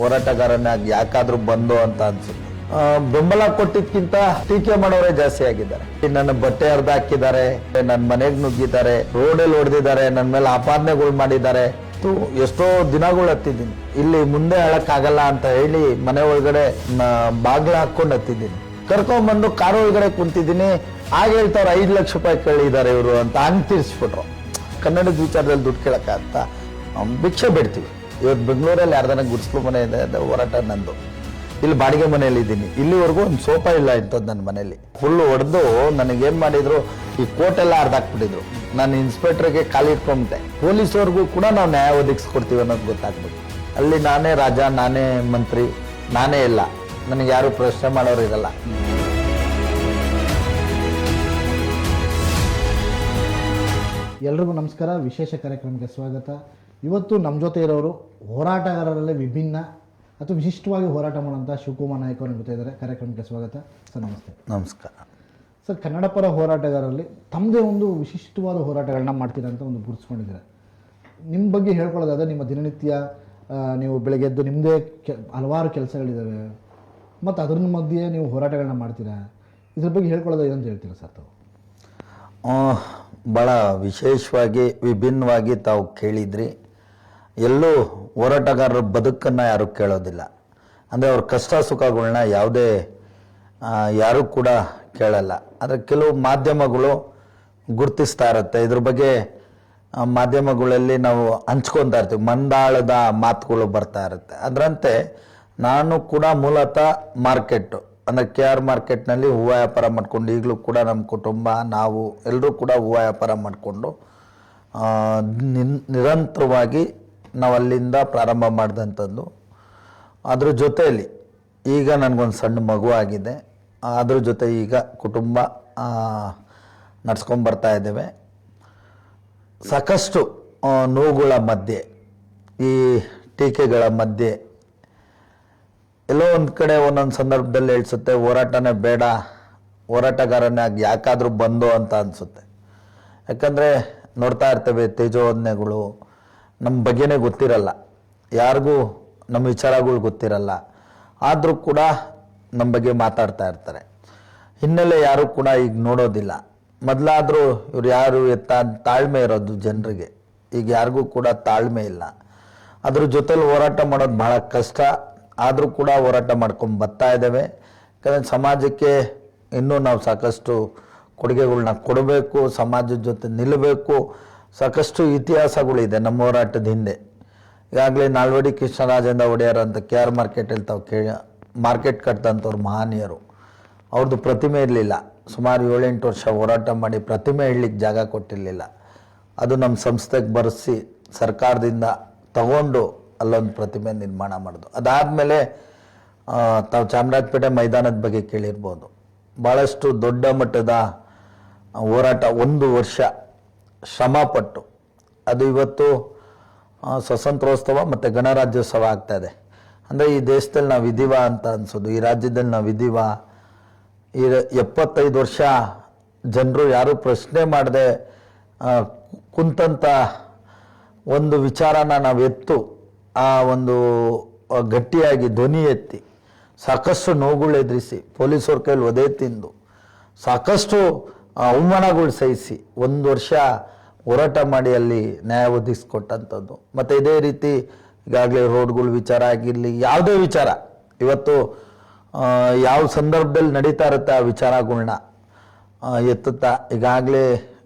ಹೋರಾಟಗಾರನಾಗಿ ಯಾಕಾದ್ರೂ ಬಂದು ಅಂತ ಅನ್ಸುತ್ತೆ. ಬೆಂಬಲ ಕೊಟ್ಟಿದ್ಕಿಂತ ಟೀಕೆ ಮಾಡೋರೇ ಜಾಸ್ತಿ ಆಗಿದ್ದಾರೆ. ನನ್ನ ಬಟ್ಟೆ ಅರ್ಧ ಹಾಕಿದ್ದಾರೆ, ನನ್ನ ಮನೆಗೆ ನುಗ್ಗಿದ್ದಾರೆ, ರೋಡಲ್ಲಿ ಹೊಡೆದಿದ್ದಾರೆ, ನನ್ನ ಮೇಲೆ ಆಪಾದನೆಗಳು ಮಾಡಿದ್ದಾರೆ. ಎಷ್ಟೋ ದಿನಗಳು ಹತ್ತಿದ್ದೀನಿ. ಇಲ್ಲಿ ಮುಂದೆ ಹೇಳಕ್ಕಾಗಲ್ಲ ಅಂತ ಹೇಳಿ ಮನೆ ಒಳಗಡೆ ಬಾಗ್ಲ ಹಾಕೊಂಡು ಹತ್ತಿದ್ದೀನಿ. ಕರ್ಕೊಂಡ್ಬಂದು ಕಾರ್ ಒಳಗಡೆ ಕುಂತಿದ್ದೀನಿ. ಆಗ ಹೇಳ್ತಾವ್ರು 5 ಲಕ್ಷ ರೂಪಾಯಿ ಕೇಳಿದ್ದಾರೆ ಇವರು ಅಂತ. ಹಂಗೆ ತೀರ್ಸ್ಬಿಟ್ರು. ಕನ್ನಡದ ವಿಚಾರದಲ್ಲಿ ದುಡ್ಡು ಕೇಳಕ್ಕಾಗತ್ತ? ಭಿಕ್ಷೆ ಬಿಡ್ತೀವಿ. ಇವತ್ತು ಬೆಂಗಳೂರಲ್ಲಿ ಯಾರ್ದನ ಗುಡಿಸ್ಲು ಮನೆ ಇದೆ, ಅದು ಹೋರಾಟ ನಂದು. ಇಲ್ಲಿ ಬಾಡಿಗೆ ಮನೆಯಲ್ಲಿ ಇದ್ದೀನಿ. ಇಲ್ಲಿವರೆಗೂ ಒಂದು ಸೋಫಾ ಇಲ್ಲ ಇಂಥದ್ದು ನನ್ನ ಮನೇಲಿ. ಫುಲ್ಲು ಹೊಡೆದು ನನಗೇನು ಮಾಡಿದ್ರು, ಈ ಕೋಟೆಲ್ಲ ಅರ್ಧಾಕ್ಬಿಟ್ಟಿದ್ರು. ನಾನು ಇನ್ಸ್ಪೆಕ್ಟರ್ಗೆ ಕಾಲಿ ಇಟ್ಕೊಂಬಿಟ್ಟೆ. ಪೊಲೀಸವ್ರಿಗೂ ಕೂಡ ನಾವು ನ್ಯಾಯ ಒದಗಿಸ್ಕೊಡ್ತೀವಿ ಅನ್ನೋದು ಗೊತ್ತಾಗ್ಬೇಕು. ಅಲ್ಲಿ ನಾನೇ ರಾಜ, ನಾನೇ ಮಂತ್ರಿ, ನಾನೇ ಇಲ್ಲ. ನನಗೆ ಯಾರು ಪ್ರಶ್ನೆ ಮಾಡೋರು ಇರಲ್ಲ. ಎಲ್ರಿಗೂ ನಮಸ್ಕಾರ. ವಿಶೇಷ ಕಾರ್ಯಕ್ರಮಕ್ಕೆ ಸ್ವಾಗತ. ಇವತ್ತು ನಮ್ಮ ಜೊತೆ ಇರೋರು ಹೋರಾಟಗಾರರಲ್ಲೇ ವಿಭಿನ್ನ ಅಥವಾ ವಿಶಿಷ್ಟವಾಗಿ ಹೋರಾಟ ಮಾಡುವಂಥ ಶಿವಕುಮಾರ್ ನಾಯ್ಕ ಅವರು ಜೊತೆ ಇದ್ದಾರೆ. ಕಾರ್ಯಕ್ರಮಕ್ಕೆ ಸ್ವಾಗತ ಸರ್. ನಮಸ್ತೆ. ನಮಸ್ಕಾರ ಸರ್. ಕನ್ನಡ ಪರ ಹೋರಾಟಗಾರರಲ್ಲಿ ತಮ್ಮದೇ ಒಂದು ವಿಶಿಷ್ಟವಾದ ಹೋರಾಟಗಳನ್ನ ಮಾಡ್ತೀರಾ ಅಂತ ಒಂದು ಗುರುತಿಸ್ಕೊಂಡಿದ್ದೀರಾ. ನಿಮ್ಮ ಬಗ್ಗೆ ಹೇಳ್ಕೊಳ್ಳೋದಾದರೆ ನಿಮ್ಮ ದಿನನಿತ್ಯ ನೀವು ಬೆಳಗ್ಗೆ ಎದ್ದು ನಿಮ್ಮದೇ ಹಲವಾರು ಕೆಲಸಗಳಿದ್ದಾವೆ, ಮತ್ತು ಅದ್ರ ಮಧ್ಯೆ ನೀವು ಹೋರಾಟಗಳನ್ನ ಮಾಡ್ತೀರಾ. ಇದ್ರ ಬಗ್ಗೆ ಹೇಳ್ಕೊಳ್ಳೋದು ಅಂತ ಹೇಳ್ತೀರಾ ಸರ್ ತಾವು? ಭಾಳ ವಿಶೇಷವಾಗಿ ವಿಭಿನ್ನವಾಗಿ ತಾವು ಕೇಳಿದ್ರಿ. ಎಲ್ಲೂ ಹೋರಾಟಗಾರರ ಬದುಕನ್ನು ಯಾರೂ ಕೇಳೋದಿಲ್ಲ. ಅಂದರೆ ಅವ್ರ ಕಷ್ಟ ಸುಖಗಳನ್ನ ಯಾರೂ ಕೂಡ ಕೇಳಲ್ಲ. ಆದರೆ ಕೆಲವು ಮಾಧ್ಯಮಗಳು ಗುರುತಿಸ್ತಾ ಇರುತ್ತೆ. ಇದ್ರ ಬಗ್ಗೆ ಮಾಧ್ಯಮಗಳಲ್ಲಿ ನಾವು ಹಂಚ್ಕೊತಾ ಇರ್ತೀವಿ. ಮಂದಾಳದ ಮಾತುಗಳು ಬರ್ತಾ ಇರುತ್ತೆ. ಅದರಂತೆ ನಾನು ಕೂಡ ಮೂಲತಃ ಮಾರ್ಕೆಟು, ಅಂದರೆ KR ಮಾರ್ಕೆಟ್ನಲ್ಲಿ ಹೂವು ವ್ಯಾಪಾರ ಮಾಡಿಕೊಂಡು, ಈಗಲೂ ಕೂಡ ನಮ್ಮ ಕುಟುಂಬ ನಾವು ಎಲ್ಲರೂ ಕೂಡ ಹೂವು ವ್ಯಾಪಾರ ಮಾಡಿಕೊಂಡು ನಿರಂತರವಾಗಿ ನಾವು ಅಲ್ಲಿಂದ ಪ್ರಾರಂಭ ಮಾಡಿದಂಥದ್ದು. ಅದ್ರ ಜೊತೆಯಲ್ಲಿ ಈಗ ನನಗೊಂದು ಸಣ್ಣ ಮಗು ಆಗಿದೆ. ಅದ್ರ ಜೊತೆ ಈಗ ಕುಟುಂಬ ನಡ್ಸ್ಕೊಂಬರ್ತಾ ಇದ್ದೇವೆ. ಸಾಕಷ್ಟು ನೋವುಗಳ ಮಧ್ಯೆ, ಈ ಟೀಕೆಗಳ ಮಧ್ಯೆ ಎಲ್ಲೋ ಒಂದು ಕಡೆ ಒಂದೊಂದು ಸಂದರ್ಭದಲ್ಲಿ ಹೇಳ್ಸುತ್ತೆ, ಹೋರಾಟನೇ ಬೇಡ, ಹೋರಾಟಗಾರನಾಗಿ ಯಾಕಾದರೂ ಬಂದು ಅಂತ ಅನಿಸುತ್ತೆ. ಯಾಕಂದರೆ ನೋಡ್ತಾ ಇರ್ತೇವೆ ತೇಜೋವಧನೆಗಳು. ನಮ್ಮ ಬಗ್ಗೆನೇ ಗೊತ್ತಿರಲ್ಲ, ಯಾರಿಗೂ ನಮ್ಮ ವಿಚಾರಗಳು ಗೊತ್ತಿರಲ್ಲ. ಆದರೂ ಕೂಡ ನಮ್ಮ ಬಗ್ಗೆ ಮಾತಾಡ್ತಾ ಇರ್ತಾರೆ. ಹಿನ್ನೆಲೆ ಯಾರೂ ಕೂಡ ಈಗ ನೋಡೋದಿಲ್ಲ. ಮೊದಲಾದರೂ ಇವ್ರು ಯಾರು ತಾಳ್ಮೆ ಇರೋದು ಜನರಿಗೆ. ಈಗ ಯಾರಿಗೂ ಕೂಡ ತಾಳ್ಮೆ ಇಲ್ಲ. ಅದ್ರ ಜೊತೆಲಿ ಹೋರಾಟ ಮಾಡೋದು ಬಹಳ ಕಷ್ಟ. ಆದರೂ ಕೂಡ ಹೋರಾಟ ಮಾಡ್ಕೊಂಡು ಬರ್ತಾ ಇದ್ದೇವೆ. ಯಾಕಂದರೆ ಸಮಾಜಕ್ಕೆ ಇನ್ನೂ ನಾವು ಸಾಕಷ್ಟು ಕೊಡುಗೆಗಳನ್ನ ಕೊಡಬೇಕು, ಸಮಾಜದ ಜೊತೆ ನಿಲ್ಲಬೇಕು. ಸಾಕಷ್ಟು ಇತಿಹಾಸಗಳಿದೆ ನಮ್ಮ ಹೋರಾಟದ ಹಿಂದೆ. ಈಗಾಗಲೇ ನಾಲ್ವಡಿ ಕೃಷ್ಣರಾಜೇಂದ್ರ ಒಡೆಯರ್ ಅಂತ KR ಮಾರ್ಕೆಟಲ್ಲಿ ತಾವು ಮಾರ್ಕೆಟ್ ಕಟ್ಟಿದಂಥವ್ರು ಮಹನೀಯರು. ಅವ್ರದ್ದು ಪ್ರತಿಮೆ ಇರಲಿಲ್ಲ. ಸುಮಾರು 7-8 ವರ್ಷ ಹೋರಾಟ ಮಾಡಿ ಪ್ರತಿಮೆ ಇಡ್ಲಿಕ್ಕೆ ಜಾಗ ಕೊಟ್ಟಿರಲಿಲ್ಲ. ಅದು ನಮ್ಮ ಸಂಸ್ಥೆಗೆ ಬರೆಸಿ ಸರ್ಕಾರದಿಂದ ತಗೊಂಡು ಅಲ್ಲೊಂದು ಪ್ರತಿಮೆ ನಿರ್ಮಾಣ ಮಾಡೋದು. ಅದಾದಮೇಲೆ ತಾವು ಚಾಮರಾಜಪೇಟೆ ಮೈದಾನದ ಬಗ್ಗೆ ಕೇಳಿರ್ಬೋದು. ಭಾಳಷ್ಟು ದೊಡ್ಡ ಮಟ್ಟದ ಹೋರಾಟ, 1 ವರ್ಷ ಶ್ರಮಪಟ್ಟು ಅದು ಇವತ್ತು ಸ್ವತಂತ್ರೋತ್ಸವ ಮತ್ತು ಗಣರಾಜ್ಯೋತ್ಸವ ಆಗ್ತಾಯಿದೆ. ಅಂದರೆ ಈ ದೇಶದಲ್ಲಿ ನಾವು ಇದ್ದೀವ ಅಂತ ಅನಿಸೋದು, ಈ ರಾಜ್ಯದಲ್ಲಿ ನಾವು ಇದ್ದೀವ. ಈ 75 ವರ್ಷ ಜನರು ಯಾರೂ ಪ್ರಶ್ನೆ ಮಾಡದೆ ಕುಂತಂಥ ಒಂದು ವಿಚಾರನ ನಾವು ಎತ್ತು ಆ ಒಂದು ಗಟ್ಟಿಯಾಗಿ ಧ್ವನಿ ಎತ್ತಿ ಸಾಕಷ್ಟು ನೋವುಗಳು ಎದುರಿಸಿ, ಪೊಲೀಸವ್ರ ಕೈಲಿ ಒದೆ ತಿಂದು, ಸಾಕಷ್ಟು ಅವಮಾನಗಳು ಸಹಿಸಿ 1 ವರ್ಷ ಹೋರಾಟ ಮಾಡಿ ಅಲ್ಲಿ ನ್ಯಾಯ ಒದಗಿಸ್ಕೊಟ್ಟಂಥದ್ದು. ಮತ್ತು ಇದೇ ರೀತಿ ಈಗಾಗಲೇ ರೋಡ್ಗಳ ವಿಚಾರ ಆಗಿರಲಿ, ಯಾವುದೇ ವಿಚಾರ ಇವತ್ತು ಯಾವ ಸಂದರ್ಭದಲ್ಲಿ ನಡೀತಾ ಇರುತ್ತೆ ಆ ವಿಚಾರಗಳನ್ನ ಎತ್ತುತ್ತಾ ಈಗಾಗಲೇ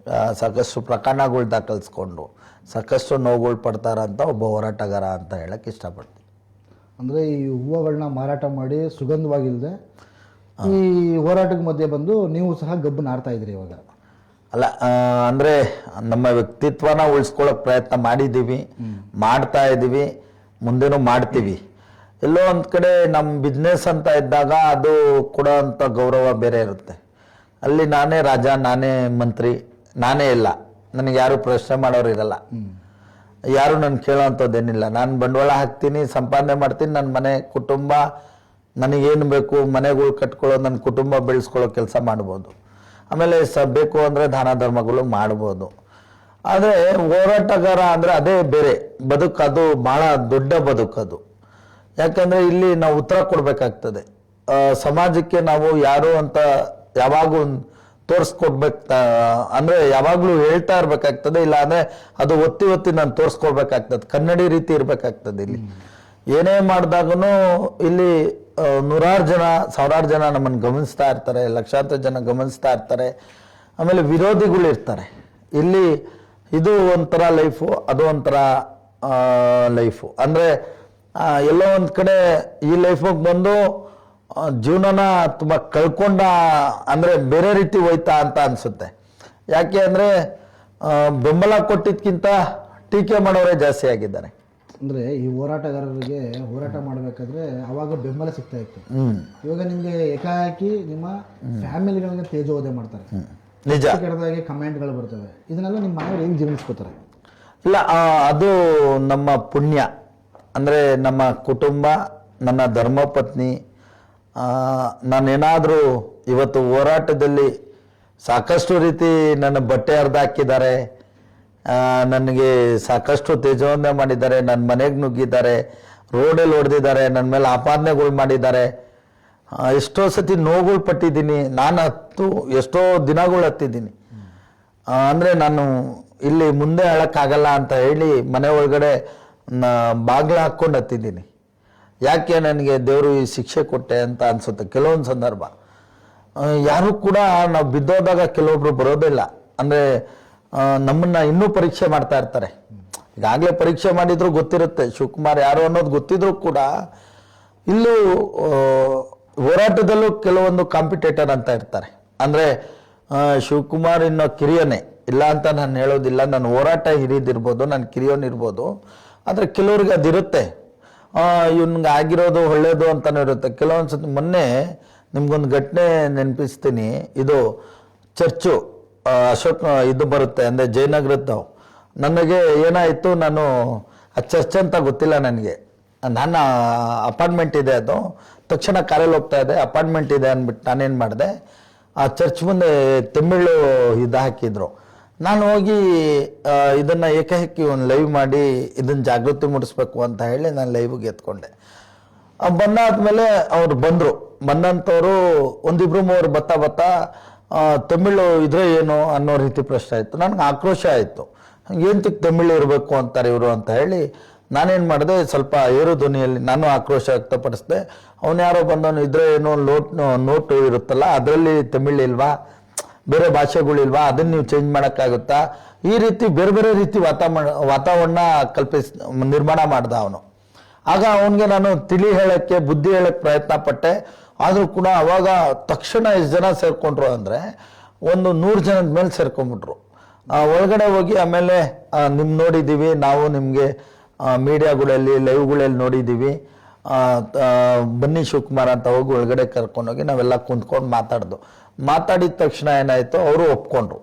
ಸಾಕಷ್ಟು ಪ್ರಕರಣಗಳು ದಾಖಲಿಸ್ಕೊಂಡು ಸಾಕಷ್ಟು ನೋವುಗಳು ಪಡ್ತಾರಂತ ಒಬ್ಬ ಹೋರಾಟಗಾರ ಅಂತ ಹೇಳಕ್ಕೆ ಇಷ್ಟಪಡ್ತೀನಿ. ಅಂದರೆ ಈ ಹೂವುಗಳನ್ನ ಮಾರಾಟ ಮಾಡಿ ಸುಗಂಧವಾಗಿಲ್ಲದೆ ಈ ಹೋರಾಟದ ಮಧ್ಯೆ ಬಂದು ನೀವು ಸಹ ಗಬ್ಬು ನಾರ್ತಾ ಇದ್ರಿ ಇವಾಗ. ಅಲ್ಲ, ಅಂದರೆ ನಮ್ಮ ವ್ಯಕ್ತಿತ್ವನ ಉಳಿಸ್ಕೊಳ್ಳೋಕೆ ಪ್ರಯತ್ನ ಮಾಡಿದ್ದೀವಿ, ಮಾಡ್ತಾ ಇದ್ದೀವಿ, ಮುಂದೆನೂ ಮಾಡ್ತೀವಿ. ಎಲ್ಲೋ ಒಂದು ಕಡೆ ನಮ್ಮ ಬಿಸ್ನೆಸ್ ಅಂತ ಇದ್ದಾಗ ಅದು ಕೊಡೋವಂಥ ಗೌರವ ಬೇರೆ ಇರುತ್ತೆ. ಅಲ್ಲಿ ನಾನೇ ರಾಜ, ನಾನೇ ಮಂತ್ರಿ, ನಾನೇ ಇಲ್ಲ. ನನಗೆ ಯಾರು ಪ್ರಶ್ನೆ ಮಾಡೋರು ಇರಲ್ಲ, ಯಾರು ನನ್ನ ಕೇಳೋವಂಥದ್ದೇನಿಲ್ಲ. ನಾನು ಬಂಡವಾಳ ಹಾಕ್ತೀನಿ, ಸಂಪಾದನೆ ಮಾಡ್ತೀನಿ, ನನ್ನ ಮನೆ ಕುಟುಂಬ ನನಗೇನು ಬೇಕು ಮನೆಗಳು ಕಟ್ಕೊಳ್ಳೋ, ನನ್ನ ಕುಟುಂಬ ಬೆಳೆಸ್ಕೊಳ್ಳೋ ಕೆಲಸ ಮಾಡ್ಬೋದು. ಆಮೇಲೆ ಬೇಕು ಅಂದರೆ ದಾನ ಧರ್ಮಗಳು ಮಾಡ್ಬೋದು. ಆದರೆ ಹೋರಾಟಗಾರ ಅಂದರೆ ಅದೇ ಬೇರೆ ಬದುಕು, ಅದು ಭಾಳ ದೊಡ್ಡ ಬದುಕದು. ಯಾಕಂದರೆ ಇಲ್ಲಿ ನಾವು ಉತ್ತರ ಕೊಡಬೇಕಾಗ್ತದೆ. ಸಮಾಜಕ್ಕೆ ನಾವು ಯಾರು ಅಂತ ಯಾವಾಗೂ ತೋರಿಸ್ಕೊಡ್ಬೇಕು, ಅಂದರೆ ಯಾವಾಗಲೂ ಹೇಳ್ತಾ ಇರಬೇಕಾಗ್ತದೆ. ಇಲ್ಲ ಅಂದರೆ ಅದು ಒತ್ತಿ ಒತ್ತಿ ನಾನು ತೋರಿಸ್ಕೊಡ್ಬೇಕಾಗ್ತದೆ. ಕನ್ನಡಿ ರೀತಿ ಇರಬೇಕಾಗ್ತದೆ. ಇಲ್ಲಿ ಏನೇ ಮಾಡಿದಾಗೂ ಇಲ್ಲಿ ನೂರಾರು ಜನ, ಸಾವಿರಾರು ಜನ ನಮ್ಮನ್ನು ಗಮನಿಸ್ತಾ ಇರ್ತಾರೆ, ಲಕ್ಷಾಂತರ ಜನ ಗಮನಿಸ್ತಾ ಇರ್ತಾರೆ. ಆಮೇಲೆ ವಿರೋಧಿಗಳು ಇರ್ತಾರೆ. ಇಲ್ಲಿ ಇದು ಒಂಥರ ಲೈಫು, ಅದು ಒಂಥರ ಲೈಫು. ಅಂದರೆ ಎಲ್ಲೋ ಒಂದು ಕಡೆ ಈ ಲೈಫಿಗೆ ಬಂದು ಜೀವನನ ತುಂಬ ಕಳ್ಕೊಂಡ, ಅಂದರೆ ಬೇರೆ ರೀತಿ ಹೋಯ್ತಾ ಅಂತ ಅನಿಸುತ್ತೆ. ಯಾಕೆ ಅಂದರೆ ಬೆಂಬಲ ಕೊಟ್ಟಿದ್ದಕ್ಕಿಂತ ಟೀಕೆ ಮಾಡೋರೇ ಜಾಸ್ತಿ ಆಗಿದ್ದಾರೆ. ಅಂದರೆ ಈ ಹೋರಾಟಗಾರರಿಗೆ ಹೋರಾಟ ಮಾಡಬೇಕಾದ್ರೆ ಅವಾಗ ಬೆಂಬಲ ಸಿಗ್ತಾ ಇತ್ತು. ಇವಾಗ ನಿಮಗೆ ಏಕಾಏಕಿ ನಿಮ್ಮ ಫ್ಯಾಮಿಲಿಗಳಿಗೆ ತೇಜೋವಧೆ ಮಾಡ್ತಾರೆ, ನಿಜ. ಕೆಡದಾಗೆ ಕಮೆಂಟ್ಗಳು ಬರ್ತವೆ. ಇದನ್ನೆಲ್ಲ ನಿಮ್ಮ ಮನೆಯವರು ಹೆಂಗೆ ಜೀವನಿಸ್ಕೋತಾರೆ? ಇಲ್ಲ, ಅದು ನಮ್ಮ ಪುಣ್ಯ. ಅಂದರೆ ನಮ್ಮ ಕುಟುಂಬ, ನನ್ನ ಧರ್ಮಪತ್ನಿ, ನಾನೇನಾದರೂ ಇವತ್ತು ಹೋರಾಟದಲ್ಲಿ ಸಾಕಷ್ಟು ರೀತಿ ನನ್ನ ಬಟ್ಟೆ ಹರಿದು ಹಾಕಿದ್ದಾರೆ, ನನಗೆ ಸಾಕಷ್ಟು ತೇಜೋವಧೆ ಮಾಡಿದ್ದಾರೆ, ನನ್ನ ಮನೆಗೆ ನುಗ್ಗಿದ್ದಾರೆ, ರೋಡಲ್ಲಿ ಹೊಡೆದಿದ್ದಾರೆ, ನನ್ನ ಮೇಲೆ ಆಪಾದನೆಗಳು ಮಾಡಿದ್ದಾರೆ. ಎಷ್ಟೋ ಸತಿ ನೋವುಗಳು ಪಟ್ಟಿದ್ದೀನಿ. ನಾನು ಎಷ್ಟೋ ದಿನಗಳು ಹತ್ತಿದ್ದೀನಿ. ಅಂದರೆ ನಾನು ಇಲ್ಲಿ ಮುಂದೆ ಹೇಳೋಕ್ಕಾಗಲ್ಲ ಅಂತ ಹೇಳಿ ಮನೆ ಒಳಗಡೆ ಬಾಗಿಲು ಹಾಕ್ಕೊಂಡು ಹತ್ತಿದ್ದೀನಿ. ಯಾಕೆ ನನಗೆ ದೇವರು ಈ ಶಿಕ್ಷೆ ಕೊಟ್ಟೆ ಅಂತ ಅನಿಸುತ್ತೆ ಕೆಲವೊಂದು ಸಂದರ್ಭ. ಯಾರು ಕೂಡ ನಾವು ಬಿದ್ದೋದಾಗ ಕೆಲವೊಬ್ರು ಬರೋದಿಲ್ಲ. ಅಂದರೆ ನಮ್ಮನ್ನು ಇನ್ನೂ ಪರೀಕ್ಷೆ ಮಾಡ್ತಾ ಇರ್ತಾರೆ. ಈಗಾಗಲೇ ಪರೀಕ್ಷೆ ಮಾಡಿದ್ರು ಗೊತ್ತಿರುತ್ತೆ ಶಿವಕುಮಾರ್ ಯಾರು ಅನ್ನೋದು ಗೊತ್ತಿದ್ರು ಕೂಡ ಇಲ್ಲೂ ಹೋರಾಟದಲ್ಲೂ ಕೆಲವೊಂದು ಕಾಂಪಿಟೇಟರ್ ಅಂತ ಇರ್ತಾರೆ. ಅಂದರೆ ಶಿವಕುಮಾರ್ ಇನ್ನೂ ಕಿರಿಯನೇ ಇಲ್ಲ ಅಂತ ನಾನು ಹೇಳೋದಿಲ್ಲ. ನನ್ನ ಹೋರಾಟ ಹಿರಿದಿರ್ಬೋದು, ನನ್ನ ಕಿರಿಯೋನಿರ್ಬೋದು. ಆದರೆ ಕೆಲವ್ರಿಗೆ ಅದಿರುತ್ತೆ, ಇವನ್ಗೆ ಆಗಿರೋದು ಒಳ್ಳೇದು ಅಂತಲೂ ಇರುತ್ತೆ. ಕೆಲವೊಂದು ಸತಿ ಮೊನ್ನೆ ನಿಮ್ಗೊಂದು ಘಟನೆ ನೆನಪಿಸ್ತೀನಿ. ಇದು ಚರ್ಚು ಅಶೋಕ್ ಇದು ಬರುತ್ತೆ, ಅಂದರೆ ಜಯನಗರದ್ದು. ನನಗೆ ಏನಾಯಿತು, ನಾನು ಆ ಚರ್ಚ್ ಅಂತ ಗೊತ್ತಿಲ್ಲ ನನಗೆ. ನನ್ನ ಅಪಾರ್ಟ್ಮೆಂಟ್ ಇದೆ, ಅದು ತಕ್ಷಣ ಕಾರಲ್ಲಿ ಹೋಗ್ತಾ ಇದೆ, ಅಪಾರ್ಟ್ಮೆಂಟ್ ಇದೆ ಅಂದ್ಬಿಟ್ಟು ನಾನೇನು ಮಾಡಿದೆ, ಆ ಚರ್ಚ್ ಮುಂದೆ ತಮಿಳು ಇದು ಹಾಕಿದ್ರು. ನಾನು ಹೋಗಿ ಇದನ್ನು ಏಕಾಏಕಿ ಒಂದು ಲೈವ್ ಮಾಡಿ ಇದನ್ನು ಜಾಗೃತಿ ಮೂಡಿಸ್ಬೇಕು ಅಂತ ಹೇಳಿ ನಾನು ಲೈವ್ಗೆ ಎತ್ಕೊಂಡೆ. ಬಂದಾದ್ಮೇಲೆ ಅವ್ರು ಬಂದರು. ಬಂದಂಥವ್ರು ಒಂದಿಬ್ರು ಮೂವರು ಬತ್ತಾ ತಮಿಳು ಇದ್ರೆ ಏನು ಅನ್ನೋ ರೀತಿ ಪ್ರಶ್ನೆ ಆಯಿತು. ನನಗೆ ಆಕ್ರೋಶ ಆಯಿತು. ಏನಕ್ಕೆ ತಮಿಳು ಇರಬೇಕು ಅಂತಾರೆ ಇವರು ಅಂತ ಹೇಳಿ ನಾನೇನು ಮಾಡಿದೆ, ಸ್ವಲ್ಪ ಏರು ಧ್ವನಿಯಲ್ಲಿ ನಾನು ಆಕ್ರೋಶ ವ್ಯಕ್ತಪಡಿಸಿದೆ. ಅವನು ಯಾರೋ ಬಂದವನು ಇದ್ರೆ ಏನೋ ನೋಟು ಇರುತ್ತಲ್ಲ, ಅದರಲ್ಲಿ ತಮಿಳು ಇಲ್ವಾ, ಬೇರೆ ಭಾಷೆಗಳಿಲ್ವಾ, ಅದನ್ನು ನೀವು ಚೇಂಜ್ ಮಾಡೋಕ್ಕಾಗುತ್ತಾ? ಈ ರೀತಿ ಬೇರೆ ಬೇರೆ ರೀತಿ ವಾತಾವರಣ ನಿರ್ಮಾಣ ಮಾಡ್ದ ಅವನು. ಆಗ ಅವನಿಗೆ ನಾನು ತಿಳಿ ಹೇಳೋಕ್ಕೆ, ಬುದ್ಧಿ ಹೇಳೋಕ್ಕೆ ಪ್ರಯತ್ನ ಪಟ್ಟೆ. ಆದರೂ ಕೂಡ ಅವಾಗ ತಕ್ಷಣ ಎಷ್ಟು ಜನ ಸೇರ್ಕೊಂಡ್ರು ಅಂದರೆ ಒಂದು 100 ಜನದ ಮೇಲೆ ಸೇರ್ಕೊಂಡ್ಬಿಟ್ರು. ಒಳಗಡೆ ಹೋಗಿ ಆಮೇಲೆ ನೋಡಿದ್ದೀವಿ ನಾವು, ನಿಮಗೆ ಮೀಡಿಯಾಗಳಲ್ಲಿ ಲೈವ್ಗಳಲ್ಲಿ ನೋಡಿದ್ದೀವಿ, ಬನ್ನಿ ಶಿವಕುಮಾರ್ ಅಂತ ಹೋಗಿ ಒಳಗಡೆ ಕರ್ಕೊಂಡೋಗಿ ನಾವೆಲ್ಲ ಕುಂತ್ಕೊಂಡು ಮಾತಾಡಿದ ತಕ್ಷಣ ಏನಾಯಿತು, ಅವರು ಒಪ್ಕೊಂಡ್ರು.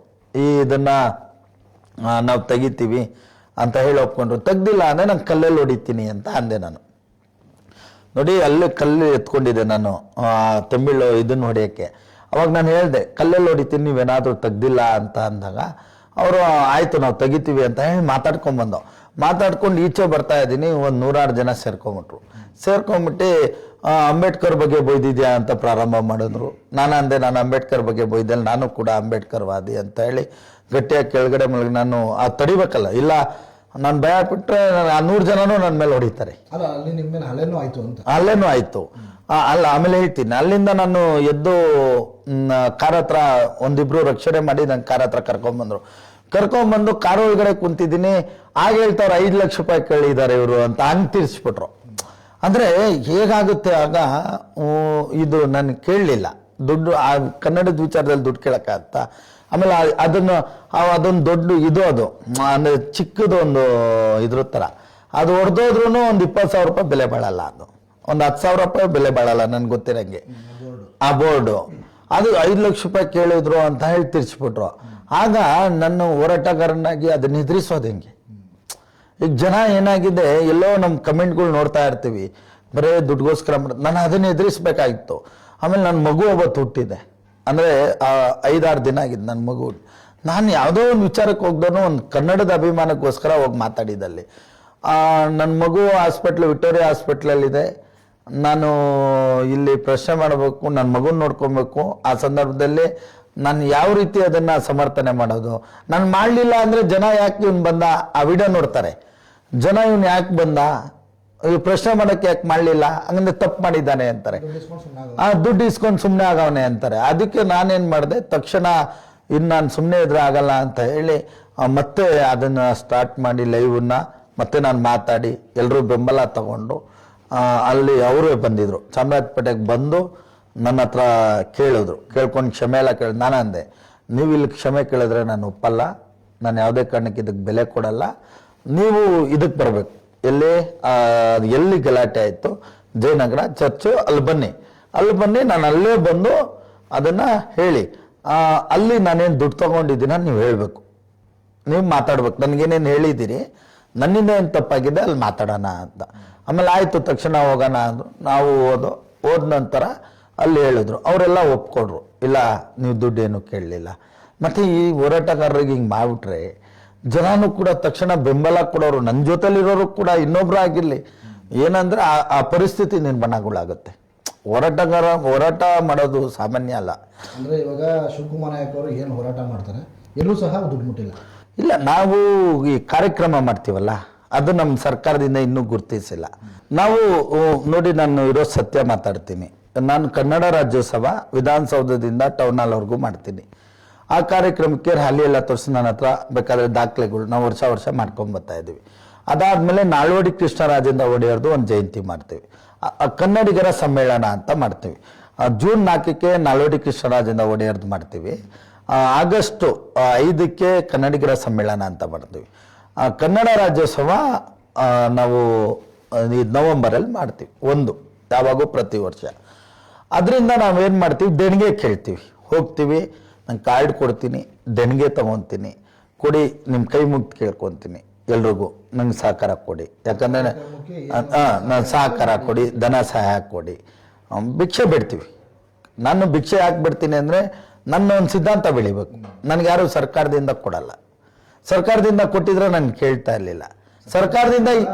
ಇದನ್ನು ನಾವು ತೆಗಿತೀವಿ ಅಂತ ಹೇಳಿ ಒಪ್ಕೊಂಡ್ರು. ತೆಗ್ದಿಲ್ಲ ಅಂದರೆ ನಾನು ಕಲ್ಲಲ್ಲಿ ಹೊಡಿತೀನಿ ಅಂತ ಅಂದೆ ನಾನು. ನೋಡಿ, ಅಲ್ಲಿ ಕಲ್ಲು ಎತ್ಕೊಂಡಿದ್ದೆ ನಾನು ತಮಿಳು ಇದನ್ನು ಹೊಡೆಯೋಕ್ಕೆ. ಅವಾಗ ನಾನು ಹೇಳಿದೆ ಕಲ್ಲಲ್ಲಿ ಹೊಡಿತೀನಿ ನೀವೇನಾದರೂ ತೆಗ್ದಿಲ್ಲ ಅಂತ ಅಂದಾಗ ಅವರು ಆಯಿತು ನಾವು ತೆಗಿತೀವಿ ಅಂತ ಹೇಳಿ ಮಾತಾಡ್ಕೊಂಡು ಈಚೆ ಬರ್ತಾ ಇದ್ದೀನಿ. ಒಂದು 100 ಜನ ಸೇರ್ಕೊಂಬಿಟ್ಟು ಅಂಬೇಡ್ಕರ್ ಬಗ್ಗೆ ಬೈದಿದ್ಯಾ ಅಂತ ಪ್ರಾರಂಭ ಮಾಡಿದ್ರು. ನಾನು ಅಂದೆ ನಾನು ಅಂಬೇಡ್ಕರ್ ಬಗ್ಗೆ ಬೈದಲ್ಲಿ, ನಾನು ಕೂಡ ಅಂಬೇಡ್ಕರ್ ವಾದಿ ಅಂತ ಹೇಳಿ ಗಟ್ಟಿಯಾಗಿ ಕೆಳಗಡೆ ಮಲಗಿ ನಾನು ತಡಿಬೇಕಲ್ಲ, ಇಲ್ಲ ನಾನು ಭಯ ಬಿಟ್ಟರೆ 100 ಜನನೂ ನನ್ನ ಮೇಲೆ ಹೊಡಿತಾರೆ. ಅಲ್ಲ, ಅಲ್ಲಿ ನಿಮ್ಮ ಮೇಲೆ ಅಲ್ಲೇನೂ ಆಯಿತು. ಅಲ್ಲ, ಆಮೇಲೆ ಹೇಳ್ತೀನಿ. ಅಲ್ಲಿಂದ ನಾನು ಎದ್ದು ಕಾರ್ ಹತ್ರ ಒಂದಿಬ್ರು ರಕ್ಷಣೆ ಮಾಡಿ ನನ್ನ ಕಾರ್ ಹತ್ರ ಕರ್ಕೊಂಡ್ಬಂದು ಕಾರ್ ಒಳಗಡೆ ಕುಂತಿದ್ದೀನಿ. ಆಗ ಹೇಳ್ತಾವ್ರು 5 ಲಕ್ಷ ರೂಪಾಯಿ ಕೇಳಿದ್ದಾರೆ ಇವರು ಅಂತ, ಹಂಗೆ ತೀರಿಸ್ಬಿಟ್ರು. ಅಂದರೆ ಹೇಗಾಗುತ್ತೆ ಆಗ, ಇದು ನಾನು ಕೇಳಲಿಲ್ಲ ದುಡ್ಡು, ಆ ಕನ್ನಡದ ವಿಚಾರದಲ್ಲಿ ದುಡ್ಡು ಕೇಳೋಕ್ಕಾಗತ್ತಾ? ಆಮೇಲೆ ಅದೊಂದು ದೊಡ್ಡ ಅದು ಅಂದರೆ ಚಿಕ್ಕದೊಂದು ಇದ್ರ ಥರ ಅದು ಹೊಡೆದೋದ್ರೂ ಒಂದು 20,000 ರೂಪಾಯಿ ಬೆಲೆ ಬಾಳಲ್ಲ, ಅದು ಒಂದು 10,000 ರೂಪಾಯಿ ಬೆಲೆ ಬಾಳಲ್ಲ ನನಗೆ ಗೊತ್ತಿರಂಗೆ. ಆ ಬೋರ್ಡು ಅದು 5 ಲಕ್ಷ ರೂಪಾಯಿ ಕೇಳಿದ್ರು ಅಂತ ಹೇಳಿ ತಿರ್ಸ್ಬಿಟ್ರು. ಆಗ ನನ್ನ ಹೋರಾಟಗಾರನಾಗಿ ಅದನ್ನ ಎದುರಿಸೋದು ಹೆಂಗೆ? ಈಗ ಜನ ಏನಾಗಿದೆ, ಎಲ್ಲೋ ನಮ್ಮ ಕಮೆಂಟ್ಗಳು ನೋಡ್ತಾ ಇರ್ತೀವಿ, ಬರೀ ದುಡ್ಡುಗೋಸ್ಕರ ನಾನು ಅದನ್ನು ಎದುರಿಸ್ಬೇಕಾಗಿತ್ತು. ಆಮೇಲೆ ನನ್ನ ಮಗು ಒಬ್ಬತ್ತು ಹುಟ್ಟಿದೆ, ಅಂದರೆ 5-6 ದಿನ ಆಗಿದ್ದು ನನ್ನ ಮಗು. ನಾನು ಯಾವುದೋ ಒಂದು ವಿಚಾರಕ್ಕೆ ಹೋಗ್ದೋನು ಒಂದು ಕನ್ನಡದ ಅಭಿಮಾನಕ್ಕೋಸ್ಕರ ಹೋಗಿ ಮಾತಾಡಿದಲ್ಲಿ. ನನ್ನ ಮಗು ವಿಕ್ಟೋರಿಯಾ ಹಾಸ್ಪಿಟ್ಲಲ್ಲಿದೆ. ನಾನು ಇಲ್ಲಿ ಪ್ರಶ್ನೆ ಮಾಡಬೇಕು, ನನ್ನ ಮಗನ ನೋಡ್ಕೊಬೇಕು. ಆ ಸಂದರ್ಭದಲ್ಲಿ ನಾನು ಯಾವ ರೀತಿ ಅದನ್ನು ಸಮರ್ಥನೆ ಮಾಡೋದು? ನಾನು ಮಾಡಲಿಲ್ಲ ಅಂದರೆ ಜನ ಯಾಕೆ ಇವ್ನು ಬಂದ ಆ ವಿಡಿಯೋ ನೋಡ್ತಾರೆ, ಜನ ಇವ್ನು ಯಾಕೆ ಬಂದ, ಇವ್ ಪ್ರಶ್ನೆ ಮಾಡೋಕ್ಕೆ ಯಾಕೆ ಮಾಡಲಿಲ್ಲ, ಹಂಗಂದ್ರೆ ತಪ್ಪು ಮಾಡಿದ್ದಾನೆ ಅಂತಾರೆ, ದುಡ್ಡು ಇಸ್ಕೊಂಡು ಸುಮ್ಮನೆ ಆಗವನೆ ಅಂತಾರೆ. ಅದಕ್ಕೆ ನಾನೇನು ಮಾಡಿದೆ, ತಕ್ಷಣ ಇನ್ನು ನಾನು ಸುಮ್ಮನೆ ಇದ್ರೆ ಆಗಲ್ಲ ಅಂತ ಹೇಳಿ ಮತ್ತೆ ಅದನ್ನು ಸ್ಟಾರ್ಟ್ ಮಾಡಿ ಲೈವನ್ನ ಮತ್ತೆ ನಾನು ಮಾತಾಡಿ ಎಲ್ಲರೂ ಬೆಂಬಲ ತಗೊಂಡು ಅಲ್ಲಿ ಅವರೇ ಬಂದಿದ್ರು, ಚಾಮರಾಜಪೇಟೆಗೆ ಬಂದು ನನ್ನ ಹತ್ರ ಕೇಳಿದ್ರು. ಕೇಳ್ಕೊಂಡು ಕ್ಷಮೆ ಎಲ್ಲ ಕೇಳಿದ್ರು. ನಾನು ಅಂದೆ, ನೀವು ಇಲ್ಲಿ ಕ್ಷಮೆ ಕೇಳಿದ್ರೆ ನಾನು ಒಪ್ಪಲ್ಲ, ನಾನು ಯಾವುದೇ ಕಾರಣಕ್ಕೆ ಇದಕ್ಕೆ ಬೆಲೆ ಕೊಡಲ್ಲ, ನೀವು ಇದಕ್ಕೆ ಬರಬೇಕು. ಎಲ್ಲಿ ಗಲಾಟೆ ಆಯಿತು, ಜಯನಗರ ಚರ್ಚು, ಅಲ್ಲಿ ಬನ್ನಿ ನಾನು ಅಲ್ಲೇ ಬಂದು ಅದನ್ನು ಹೇಳಿ, ಅಲ್ಲಿ ನಾನೇನು ದುಡ್ಡು ತೊಗೊಂಡಿದ್ದೀನ ನೀವು ಹೇಳಬೇಕು, ನೀವು ಮಾತಾಡ್ಬೇಕು, ನನಗೇನೇನು ಹೇಳಿದ್ದೀರಿ, ನನ್ನಿಂದ ಏನು ತಪ್ಪಾಗಿದೆ ಅಲ್ಲಿ ಮಾತಾಡೋಣ ಅಂತ. ಆಮೇಲೆ ಆಯಿತು, ತಕ್ಷಣ ಹೋಗೋಣ ಅಂದರು. ನಾವು ಹೋದ ನಂತರ ಅಲ್ಲಿ ಹೇಳಿದ್ರು, ಅವರೆಲ್ಲ ಒಪ್ಕೊಂಡ್ರು, ಇಲ್ಲ ನೀವು ದುಡ್ಡೇನು ಕೇಳಲಿಲ್ಲ. ಮತ್ತು ಈ ಹೋರಾಟಗಾರರಿಗೆ ಹಿಂಗೆ ಮಾಡಿಬಿಟ್ರೆ ಜನನೂ ಕೂಡ ತಕ್ಷಣ ಬೆಂಬಲ ಕೊಡೋರು, ನನ್ನ ಜೊತೆಲಿರೋರು ಕೂಡ ಇನ್ನೊಬ್ರು ಆಗಿರಲಿ, ಏನಂದರೆ ಆ ಪರಿಸ್ಥಿತಿ ನಿರ್ಮಾಣಗಳಾಗುತ್ತೆ. ಹೋರಾಟ ಮಾಡೋದು ಸಾಮಾನ್ಯ ಅಲ್ಲ. ಅಂದರೆ ಇವಾಗ ಶಿವಕುಮಾರ್ ನಾಯಕ್ ಅವರು ಏನು ಹೋರಾಟ ಮಾಡ್ತಾರೆ, ಎಲ್ಲೂ ಸಹ ದುಡ್ಡು ಮುಟ್ಟಿಲ್ಲ. ಇಲ್ಲ, ನಾವು ಈ ಕಾರ್ಯಕ್ರಮ ಮಾಡ್ತೀವಲ್ಲ, ಅದು ನಮ್ಮ ಸರ್ಕಾರದಿಂದ ಇನ್ನೂ ಗುರುತಿಸಿಲ್ಲ. ನಾವು ನೋಡಿ, ನಾನು ಇರೋ ಸತ್ಯ ಮಾತಾಡ್ತೀನಿ. ನಾನು ಕನ್ನಡ ರಾಜ್ಯೋತ್ಸವ ವಿಧಾನಸೌಧದಿಂದ ಟೌನ್ ಹಾಲ್ವರೆಗೂ ಮಾಡ್ತೀನಿ. ಆ ಕಾರ್ಯಕ್ರಮಕ್ಕೆ ರ್ಯಾಲಿ ಎಲ್ಲ ತೋರಿಸಿ ನನ್ನ ಹತ್ರ ಬೇಕಾದ್ರೆ ದಾಖಲೆಗಳು ನಾವು ವರ್ಷ ಮಾಡ್ಕೊಂಡು ಬರ್ತಾ ಇದ್ದೀವಿ. ಅದಾದಮೇಲೆ ನಾಲ್ವಡಿ ಕೃಷ್ಣರಾಜೇಂದ್ರ ಒಡೆಯರ್ದು ಒಂದು ಜಯಂತಿ ಮಾಡ್ತೀವಿ, ಕನ್ನಡಿಗರ ಸಮ್ಮೇಳನ ಅಂತ ಮಾಡ್ತೀವಿ. ಜೂನ್ 4ಕ್ಕೆ ನಾಲ್ವಡಿ ಕೃಷ್ಣರಾಜೇಂದ್ರ ಒಡೆಯರ್ದು ಮಾಡ್ತೀವಿ. ಆಗಸ್ಟ್ 5ಕ್ಕೆ ಕನ್ನಡಿಗರ ಸಮ್ಮೇಳನ ಅಂತ ಮಾಡ್ತೀವಿ. ಕನ್ನಡ ರಾಜ್ಯೋತ್ಸವ ನಾವು ನವೆಂಬರಲ್ಲಿ ಮಾಡ್ತೀವಿ, ಯಾವಾಗೂ ಪ್ರತಿ ವರ್ಷ. ಅದರಿಂದ ನಾವೇನು ಮಾಡ್ತೀವಿ, ದೇಣಿಗೆ ಕೇಳ್ತೀವಿ, ಹೋಗ್ತೀವಿ, ನಂಗೆ ಕಾರ್ಡ್ ಕೊಡ್ತೀನಿ, ದೇಣಿಗೆ ತೊಗೊತೀನಿ, ಕೊಡಿ, ನಿಮ್ಮ ಕೈ ಮುಗ್ದು ಕೇಳ್ಕೊತೀನಿ ಎಲ್ರಿಗೂ, ನಂಗೆ ಸಹಕಾರ ಕೊಡಿ, ಯಾಕಂದರೆ ನಾನು ಸಹಕಾರ ಕೊಡಿ, ಧನ ಸಹಾಯ ಕೊಡಿ, ಭಿಕ್ಷೆ ಬಿಡ್ತೀವಿ. ನಾನು ಭಿಕ್ಷೆ ಯಾಕೆ ಬಿಡ್ತೀನಿ ಅಂದರೆ ನನ್ನ ಒಂದು ಸಿದ್ಧಾಂತ ಬೆಳಿಬೇಕು. ನನಗೆ ಯಾರು ಸರ್ಕಾರದಿಂದ ಕೊಡಲ್ಲ, ಸರ್ಕಾರದಿಂದ ಕೊಟ್ಟಿದ್ರೆ ನಾನು ಕೇಳ್ತಾ ಇರಲಿಲ್ಲ. ಸರ್ಕಾರದಿಂದ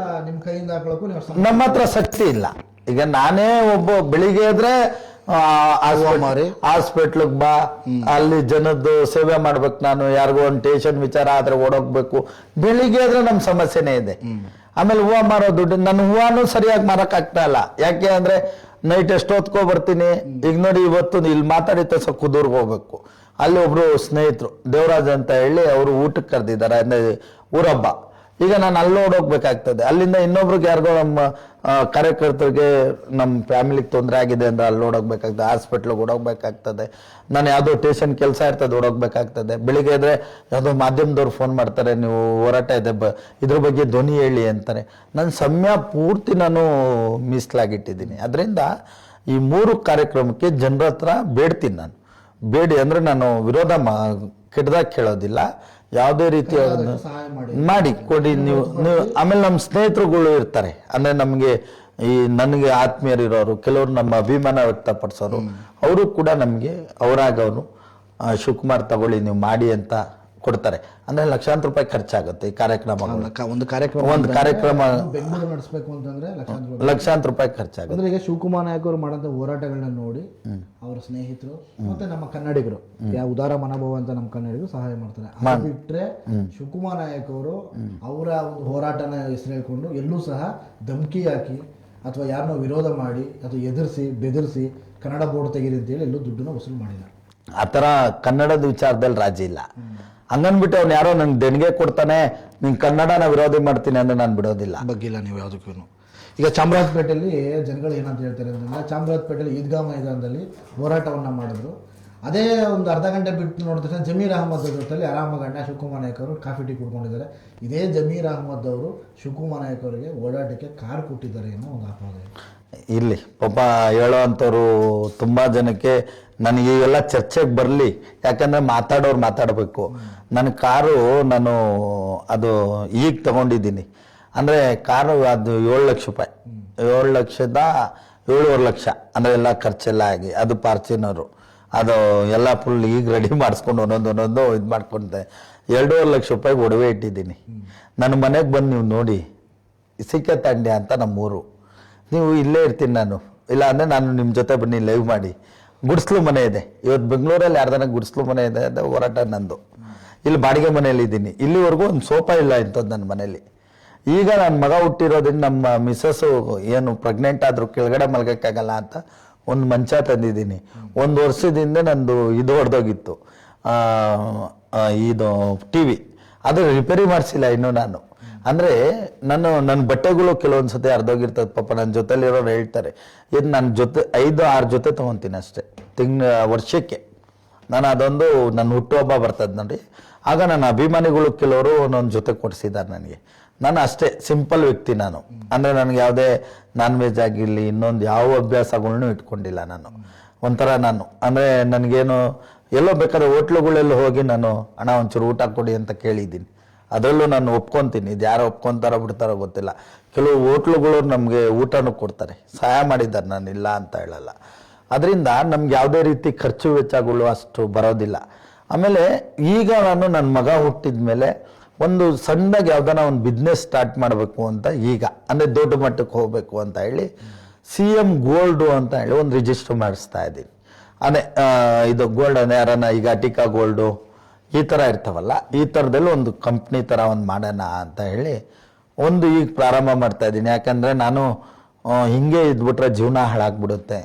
ನಿಮ್ಮ ಕೈಯಿಂದ ನಮ್ಮ ಹತ್ರ ಶಕ್ತಿ ಇಲ್ಲ. ಈಗ ನಾನೇ ಒಬ್ಬ ಬೆಳಿಗ್ಗೆ ಇದ್ರೆ ಹಾಸ್ಪಿಟ್ಲಿಗೆ ಬಾ, ಅಲ್ಲಿ ಜನದ್ದು ಸೇವೆ ಮಾಡ್ಬೇಕು, ನಾನು ಯಾರಿಗೋ ಒಂದು ಟೇಷನ್ ವಿಚಾರ ಆದ್ರೆ ಓಡೋಗ್ಬೇಕು. ಬೆಳಿಗ್ಗೆ ಆದ್ರೆ ನಮ್ಮ ಸಮಸ್ಯೆನೇ ಇದೆ. ಆಮೇಲೆ ಹೂವು ಮಾರೋ ದುಡ್ಡು, ನನ್ನ ಹೂವನೂ ಸರಿಯಾಗಿ ಮಾರಕ್ ಆಗ್ತಾ ಇಲ್ಲ. ಯಾಕೆ ಅಂದ್ರೆ ನೈಟ್ ಎಷ್ಟೊತ್ಕೋ ಬರ್ತೀನಿ. ಈಗ ನೋಡಿ, ಇವತ್ತು ಇಲ್ಲಿ ಮಾತಾಡಿದ ತಕ್ಷಣ ಕುದೂರ್ಗೆ ಹೋಗ್ಬೇಕು. ಅಲ್ಲಿ ಒಬ್ರು ಸ್ನೇಹಿತರು ದೇವರಾಜ್ ಅಂತ ಹೇಳಿ ಅವರು ಊಟಕ್ಕೆ ಕರೆದಿದ್ದಾರೆ, ಅಂದ್ರೆ ಊರಬ್ಬ. ಈಗ ನಾನು ಅಲ್ಲಿ ಓಡೋಗ್ಬೇಕಾಗ್ತದೆ. ಅಲ್ಲಿಂದ ಇನ್ನೊಬ್ರಿಗೆ ಯಾರಿಗೋ ನಮ್ಮ ಕಾರ್ಯಕರ್ತರಿಗೆ ನಮ್ಮ ಫ್ಯಾಮಿಲಿಗೆ ತೊಂದರೆ ಆಗಿದೆ ಅಂದ್ರೆ ಅಲ್ಲಿ ಓಡೋಗ್ಬೇಕಾಗ್ತದೆ, ಹಾಸ್ಪಿಟ್ಲಿಗೆ ಓಡೋಗ್ಬೇಕಾಗ್ತದೆ. ನಾನು ಯಾವುದೋ ಟೇಷನ್ ಕೆಲಸ ಇರ್ತದೆ, ಓಡೋಗ್ಬೇಕಾಗ್ತದೆ. ಬೆಳಿಗ್ಗೆ ಇದ್ರೆ ಯಾವುದೋ ಮಾಧ್ಯಮದವ್ರು ಫೋನ್ ಮಾಡ್ತಾರೆ, ನೀವು ಹೋರಾಟ ಇದೆ, ಇದ್ರ ಬಗ್ಗೆ ಧ್ವನಿ ಹೇಳಿ ಅಂತಾರೆ. ನನ್ನ ಸಮಯ ಪೂರ್ತಿ ನಾನು ಮೀಸಲಾಗಿಟ್ಟಿದ್ದೀನಿ. ಅದರಿಂದ ಈ 3 ಕಾರ್ಯಕ್ರಮಕ್ಕೆ ಜನರ ಹತ್ರ ಬೇಡ್ತೀನಿ. ನಾನು ಬೇಡಿ ಅಂದರೆ ನಾನು ವಿರೋಧ ಕೆಟ್ಟದಾಗ ಕೇಳೋದಿಲ್ಲ, ಯಾವುದೇ ರೀತಿ ಮಾಡಿ ಕೊಡಿ ನೀವು. ಆಮೇಲೆ ನಮ್ಮ ಸ್ನೇಹಿತರುಗಳು ಇರ್ತಾರೆ, ಅಂದರೆ ನಮಗೆ ನನಗೆ ಆತ್ಮೀಯರಿರೋರು, ಕೆಲವರು ನಮ್ಮ ಅಭಿಮಾನ ವ್ಯಕ್ತಪಡಿಸೋರು, ಅವರು ಕೂಡ ನಮಗೆ ಅವರಾಗವರು ಶಿವಕುಮಾರ್ ತಗೊಳ್ಳಿ ನೀವು ಮಾಡಿ ಅಂತ ಕೊಡ್ತಾರೆ. ಅಂದರೆ ಲಕ್ಷಾಂತರ ರೂಪಾಯಿ ಖರ್ಚಾಗುತ್ತೆ ಈ ಕಾರ್ಯಕ್ರಮ. ಒಂದು ಕಾರ್ಯಕ್ರಮ ಬೆಂಗಳೂರು ನಡೆಸಬೇಕು ಅಂತಂದ್ರೆ ಲಕ್ಷಾಂತರ ರೂಪಾಯಿ ಖರ್ಚಾಗುತ್ತೆ. ಅಂದ್ರೆ ಈಗ ಶಿವಕುಮಾರ್ ನಾಯಕ್ ಅವರು ಮಾಡೋಂಥ ಹೋರಾಟಗಳನ್ನ ನೋಡಿ ಅವರ ಸ್ನೇಹಿತರು ಮತ್ತೆ ನಮ್ಮ ಕನ್ನಡಿಗರು, ಯಾವ ಉದಾರ ಮನೋಭಾವ ಅಂತ ನಮ್ಮ ಕನ್ನಡಿಗರು ಸಹಾಯ ಮಾಡ್ತಾರೆ. ಅದು ಬಿಟ್ರೆ ಶಿವಕುಮಾರ್ ನಾಯಕ್ ಅವರು ಅವರ ಒಂದು ಹೋರಾಟನ ಹೆಸರು ಹೇಳ್ಕೊಂಡು ಎಲ್ಲೂ ಸಹ ಧಮಕಿ ಹಾಕಿ ಅಥವಾ ಯಾರನ್ನೋ ವಿರೋಧ ಮಾಡಿ ಅಥವಾ ಎದುರಿಸಿ ಬೆದರಿಸಿ ಕನ್ನಡ ಬೋರ್ಡ್ ತೆಗೀರಿ ಅಂತೇಳಿ ಎಲ್ಲೂ ದುಡ್ಡನ್ನ ವಸೂಲು ಮಾಡಿಲ್ಲ. ಆ ಥರ ಕನ್ನಡದ ವಿಚಾರದಲ್ಲಿ ರಾಜಿ ಇಲ್ಲ. ಹಂಗನ್ಬಿಟ್ಟು ಅವ್ನು ಯಾರೋ ನಂಗೆ ದೇಣಿಗೆ ಕೊಡ್ತಾನೆ, ನಿಂಗೆ ಕನ್ನಡನ ವಿರೋಧಿ ಮಾಡ್ತೀನಿ ಅಂದ್ರೆ ನಾನು ಬಿಡೋದಿಲ್ಲ. ಬಗ್ಗಿಲ್ಲ ನೀವು ಯಾವುದಕ್ಕೂ. ಈಗ ಚಾಮರಾಜಪೇಟೆಯಲ್ಲಿ ಜನಗಳು ಏನಂತ ಹೇಳ್ತಾರೆ ಅಂತಂದರೆ, ಚಾಮರಾಜಪೇಟೆಯಲ್ಲಿ ಈದ್ಗಾ ಮೈದಾನದಲ್ಲಿ ಹೋರಾಟವನ್ನು ಮಾಡಿದ್ರು. ಅದೇ ಒಂದು ಅರ್ಧ ಗಂಟೆ ಬಿಟ್ಟು ನೋಡಿದ್ರೆ ಜಮೀರ್ ಅಹಮದ್ ಜೊತೆಲಿ ಆರಾಮಾಗಿ ಅಣ್ಣ ಶಿವಕುಮಾರ್ ನಾಯಕ್ ಅವರು ಕಾಫಿ ಟೀ ಕುಡ್ಕೊಂಡಿದ್ದಾರೆ. ಇದೇ ಜಮೀರ್ ಅಹಮದ್ ಅವರು ಶಿವಕುಮಾರ್ ನಾಯಕ್ ಅವರಿಗೆ ಓಡಾಟಕ್ಕೆ ಕಾರ್ ಕೊಟ್ಟಿದ್ದಾರೆ ಅನ್ನೋ ಒಂದು ಆಪಾದನೆ ಇಲ್ಲಿ. ಪಾಪ ಹೇಳೋ ಅಂಥವ್ರು ತುಂಬ ಜನಕ್ಕೆ ನನಗೆ ಇವೆಲ್ಲ ಚರ್ಚೆಗೆ ಬರಲಿ, ಯಾಕಂದರೆ ಮಾತಾಡೋರು ಮಾತಾಡಬೇಕು. ನನ್ನ ಕಾರು ನಾನು ಅದು ಈಗ ತಗೊಂಡಿದ್ದೀನಿ, ಅಂದರೆ ಕಾರು ಅದು 7 ಲಕ್ಷ ರೂಪಾಯಿ, 7 ಲಕ್ಷದ 7.5 ಲಕ್ಷ, ಅಂದರೆ ಎಲ್ಲ ಖರ್ಚೆಲ್ಲ ಆಗಿ. ಅದು ಫಾರ್ಚುನರು, ಅದು ಎಲ್ಲ ಫುಲ್ ಈಗ ರೆಡಿ ಮಾಡಿಸ್ಕೊಂಡು ಒಂದೊಂದು ಇದು ಮಾಡ್ಕೊಂಡೆ 2.5 ಲಕ್ಷ ರೂಪಾಯಿ ಒಡವೆ ಇಟ್ಟಿದ್ದೀನಿ. ನನ್ನ ಮನೆಗೆ ಬಂದು ನೀವು ನೋಡಿ, ಸಿಕ್ಕೆ ತಂಡೆ ಅಂತ ನಮ್ಮೂರು, ನೀವು ಇಲ್ಲೇ ಇರ್ತೀನಿ ನಾನು, ಇಲ್ಲ ಅಂದರೆ ನಾನು ನಿಮ್ಮ ಜೊತೆ ಬನ್ನಿ ಲೈವ್ ಮಾಡಿ. ಗುಡಿಸ್ಲು ಮನೆ ಇದೆ ಇವತ್ತು ಬೆಂಗಳೂರಲ್ಲಿ, ಯಾರ್ದಾನ ಗುಡಿಸ್ಲು ಮನೆ ಇದೆ, ಅದು ಹೋರಾಟ ನಂದು. ಇಲ್ಲಿ ಬಾಡಿಗೆ ಮನೆಯಲ್ಲಿ ಇದ್ದೀನಿ, ಇಲ್ಲಿವರೆಗೂ ಒಂದು ಸೋಫಾ ಇಲ್ಲ ಇಂಥದ್ದು ನನ್ನ ಮನೇಲಿ. ಈಗ ನನ್ನ ಮಗ ಹುಟ್ಟಿರೋದ್ರಿಂದ ನಮ್ಮ ಮಿಸ್ಸಸ್ಸು ಏನು ಪ್ರೆಗ್ನೆಂಟ್ ಆದರೂ ಕೆಳಗಡೆ ಮಲ್ಗೋಕ್ಕಾಗಲ್ಲ ಅಂತ ಒಂದು ಮಂಚ ತಂದಿದ್ದೀನಿ. 1 ವರ್ಷದಿಂದ ನಂದು ಇದು ಹೊಡೆದೋಗಿತ್ತು, ಇದು ಟಿ ವಿ, ಅದು ರಿಪೇರಿ ಮಾಡಿಸಿಲ್ಲ ಇನ್ನೂ ನಾನು. ಅಂದರೆ ನನ್ನ ಬಟ್ಟೆಗಳು ಕೆಲವೊಂದು ಸತಿ ಹರಿದೋಗಿರ್ತದೆ ಪಾಪ. ನನ್ನ ಜೊತೆಲಿರೋರು ಹೇಳ್ತಾರೆ, ಇದು ನನ್ನ ಜೊತೆ 5-6 ಜೊತೆ ತೊಗೊತೀನಿ ಅಷ್ಟೇ ವರ್ಷಕ್ಕೆ. ನಾನು ಅದೊಂದು ನನ್ನ ಹುಟ್ಟುಹಬ್ಬ ಬರ್ತದೆ ನೋಡಿ, ಆಗ ನನ್ನ ಅಭಿಮಾನಿಗಳು ಕೆಲವರು ಒಂದೊಂದು ಜೊತೆ ಕೊಡಿಸಿದ್ದಾರೆ ನನಗೆ. ನಾನು ಅಷ್ಟೇ ಸಿಂಪಲ್ ವ್ಯಕ್ತಿ ನಾನು. ಅಂದರೆ ನನಗೆ ಯಾವುದೇ ನಾನ್ ವೆಜ್ ಆಗಿರಲಿ ಇನ್ನೊಂದು ಯಾವ ಅಭ್ಯಾಸಗಳ್ನೂ ಇಟ್ಕೊಂಡಿಲ್ಲ ನಾನು. ಒಂಥರ ನಾನು ಅಂದರೆ ನನಗೇನು ಎಲ್ಲೋ ಬೇಕಾದ್ರೆ ಹೋಟ್ಲುಗಳೆಲ್ಲ ಹೋಗಿ ನಾನು ಹಣ ಒಂಚೂರು ಊಟ ಕೊಡಿ ಅಂತ ಕೇಳಿದ್ದೀನಿ. ಅದರಲ್ಲೂ ನಾನು ಒಪ್ಕೊತೀನಿ. ಇದು ಯಾರು ಒಪ್ಕೊತಾರೋ ಬಿಡ್ತಾರೋ ಗೊತ್ತಿಲ್ಲ. ಕೆಲವು ಹೋಟ್ಲುಗಳು ನಮಗೆ ಊಟನೂ ಕೊಡ್ತಾರೆ, ಸಹಾಯ ಮಾಡಿದ್ದಾರೆ, ನಾನು ಇಲ್ಲ ಅಂತ ಹೇಳಲ್ಲ. ಅದರಿಂದ ನಮ್ಗೆ ಯಾವುದೇ ರೀತಿ ಖರ್ಚು ವೆಚ್ಚಗಳು ಅಷ್ಟು ಬರೋದಿಲ್ಲ. ಆಮೇಲೆ ಈಗ ನಾನು ನನ್ನ ಮಗ ಹುಟ್ಟಿದ ಮೇಲೆ ಒಂದು ಸಣ್ಣದಾಗಿ ಯಾವ್ದಾನ ಒಂದು ಬಿಸ್ನೆಸ್ ಸ್ಟಾರ್ಟ್ ಮಾಡಬೇಕು ಅಂತ ಈಗ, ಅಂದರೆ ದೊಡ್ಡ ಮಟ್ಟಕ್ಕೆ ಹೋಗಬೇಕು ಅಂತ ಹೇಳಿ CM ಗೋಲ್ಡು ಅಂತ ಹೇಳಿ ಒಂದು ರಿಜಿಸ್ಟರ್ ಮಾಡಿಸ್ತಾ ಇದ್ದೀನಿ. ಅದೇ ಇದು ಗೋಲ್ಡ್ ಅಂದರೆ ಯಾರನ್ನ ಈಗ ಟಿಕಾ ಗೋಲ್ಡು ಈ ಥರ ಇರ್ತಾವಲ್ಲ, ಈ ಥರದಲ್ಲಿ ಒಂದು ಕಂಪ್ನಿ ಥರ ಒಂದು ಮಾಡೋಣ ಅಂತ ಹೇಳಿ ಒಂದು ಈಗ ಪ್ರಾರಂಭ ಮಾಡ್ತಾ ಇದ್ದೀನಿ. ಯಾಕಂದರೆ ನಾನು ಹಿಂಗೆ ಇದ್ಬಿಟ್ರೆ ಜೀವನ ಹಾಳಾಗ್ಬಿಡುತ್ತೆ.